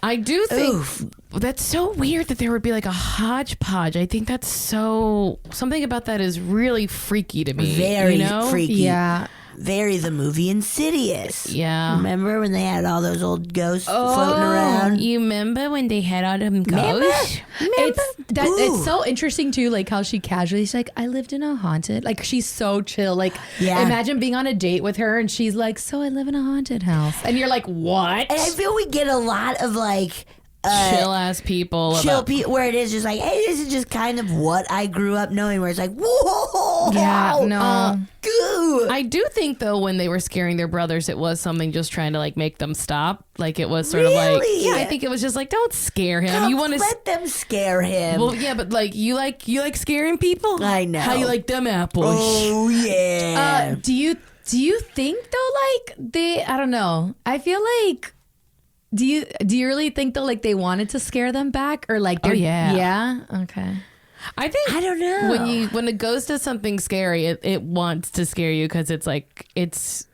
I do think that's so weird that there would be like a hodgepodge. I think that's something about that is really freaky to me. Very freaky. Yeah. Very the movie Insidious. Yeah. Remember when they had all those old ghosts floating around? You remember when they had all them ghosts? It's so interesting too, like how she casually, she's like, I lived in a haunted, like she's so chill. Like, imagine being on a date with her and she's like, so I live in a haunted house, and you're like, what? And I feel we get a lot of like chill ass people. Where it is just like, hey, this is just kind of what I grew up knowing, where it's like, whoa, Yeah, no. goo. I do think though, when they were scaring their brothers, it was something just trying to like make them stop. Like it was sort of like, Really? I think it was just like, don't scare him. Come, You want to let them scare him. Well, yeah, but like you like scaring people. I know. How you like them apples? Oh yeah. Do you think though, like I don't know. I feel like, do you really think though, like they wanted to scare them back, or like yeah, okay. I think I don't know. when a ghost does something scary, it wants to scare you because it's like it's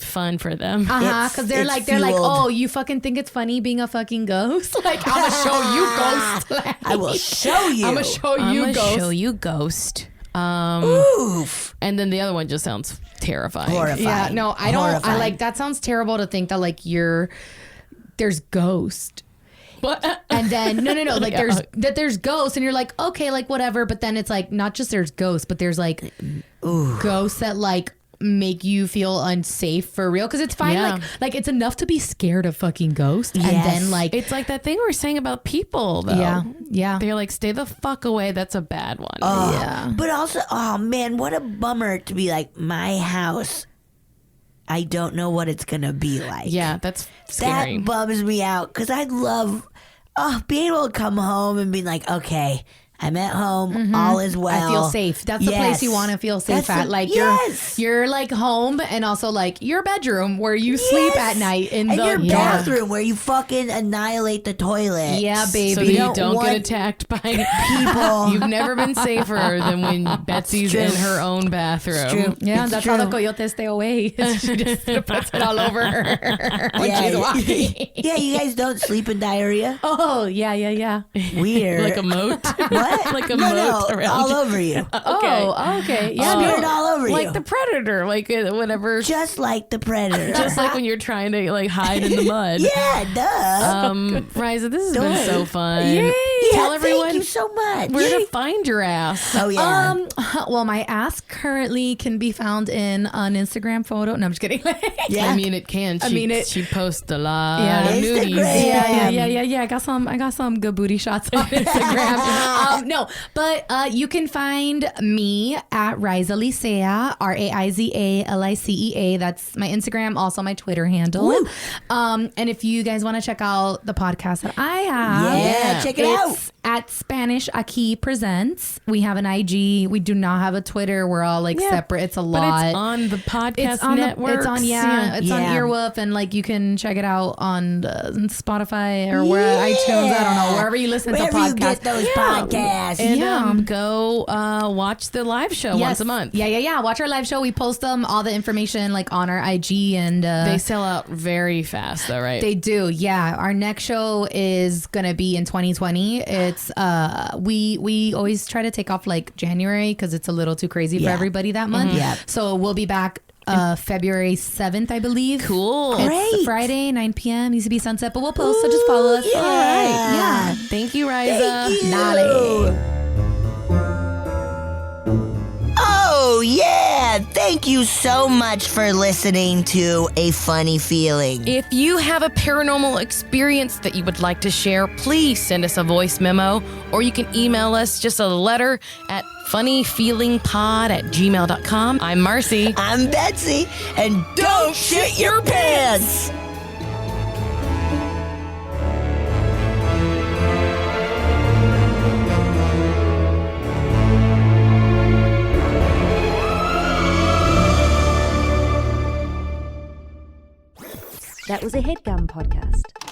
fun for them. Because they're like, oh, you fucking think it's funny being a fucking ghost? Like, I'm gonna show you ghost. I will show you. I'm gonna show you I'ma ghost. show you ghost. Oof. And then the other one just sounds terrifying. Horrifying. Yeah, no, I don't. Horrifying. I like that. Sounds terrible to think that like there's ghost. What? And then no, like Yeah. there's ghosts, and you're like, okay, like whatever. But then it's like not just there's ghosts, but there's like ghosts that like make you feel unsafe for real. Because it's fine, Yeah. like it's enough to be scared of fucking ghosts, and Yes. then like It's like that thing we were saying about people, though. yeah. They're like, stay the fuck away. That's a bad one. Yeah. But also, oh man, what a bummer to be like, my house, I don't know what it's going to be like. Yeah, that's scary. That bums me out because I'd love being able to come home and be like, okay, I'm at home, all is well. I feel safe. That's the place you Yes. want to feel safe That's at. the- Like yes. you're like home, and also like your bedroom where you sleep Yes. at night in and the your bathroom where you fucking annihilate the toilet. Yeah, baby. so that you don't don't want get attacked by people. You've never been safer than when Betsy's true. in her own bathroom. It's true. Yeah, It's that's true. how the coyotes stay away. She just puts it all over her when she's walking. Yeah, you guys don't sleep in diarrhea? Oh, yeah. Weird. Like a moat. what? like a no, moat no, around all you. over you. Okay. Oh, okay. Yeah, Smeared no. all over Like you. the predator, like whatever. Just like the predator. Just like when you're trying to like hide in the mud. yeah, duh. Raiza, this has been so fun. Yay. Tell Yeah, everyone thank you so much. where to find your ass. Oh yeah. Well, my ass currently can be found in an Instagram photo. No, I'm just kidding. yeah. I mean, it can. I mean, it- She posts a lot Yeah. of nudies. Instagram. Yeah. I got some good booty shots on Instagram. No, but you can find me at Raiza Licea, RAIZALICEA. That's my Instagram, also my Twitter handle. Woo. And if you guys want to check out the podcast that I have, Yeah, check it out. it's at Spanish Aquí Presents. We have an IG. We do not have a Twitter. We're all like separate. It's a But lot. it's on the podcast It's on network. it's on it's on Yeah. Earwolf, and like you can check it out on Spotify or where iTunes. I don't know, wherever you listen Wherever to podcasts. you get those podcasts. And Yeah. go watch the live show once a month. Yeah. Watch our live show. We post all the information like on our IG, and They sell out very fast, though, right? they do. Yeah, our next show is gonna be in 2020. It's we always try to take off like January because it's a little too crazy for Yeah. everybody that month. Yeah. So we'll be back February 7th, I believe. Cool. It's Great. Friday, 9 p.m. Needs to be sunset, but we'll post, so just follow us. yeah. All right. Yeah. Thank you, Raiza. Thank you. Dale. Oh, yeah. Thank you so much for listening to A Funny Feeling. If you have a paranormal experience that you would like to share, please send us a voice memo, or you can email us just a letter at funnyfeelingpod@gmail.com. I'm Marcy. I'm Betsy, and don't shit your pants. That was a headgum podcast.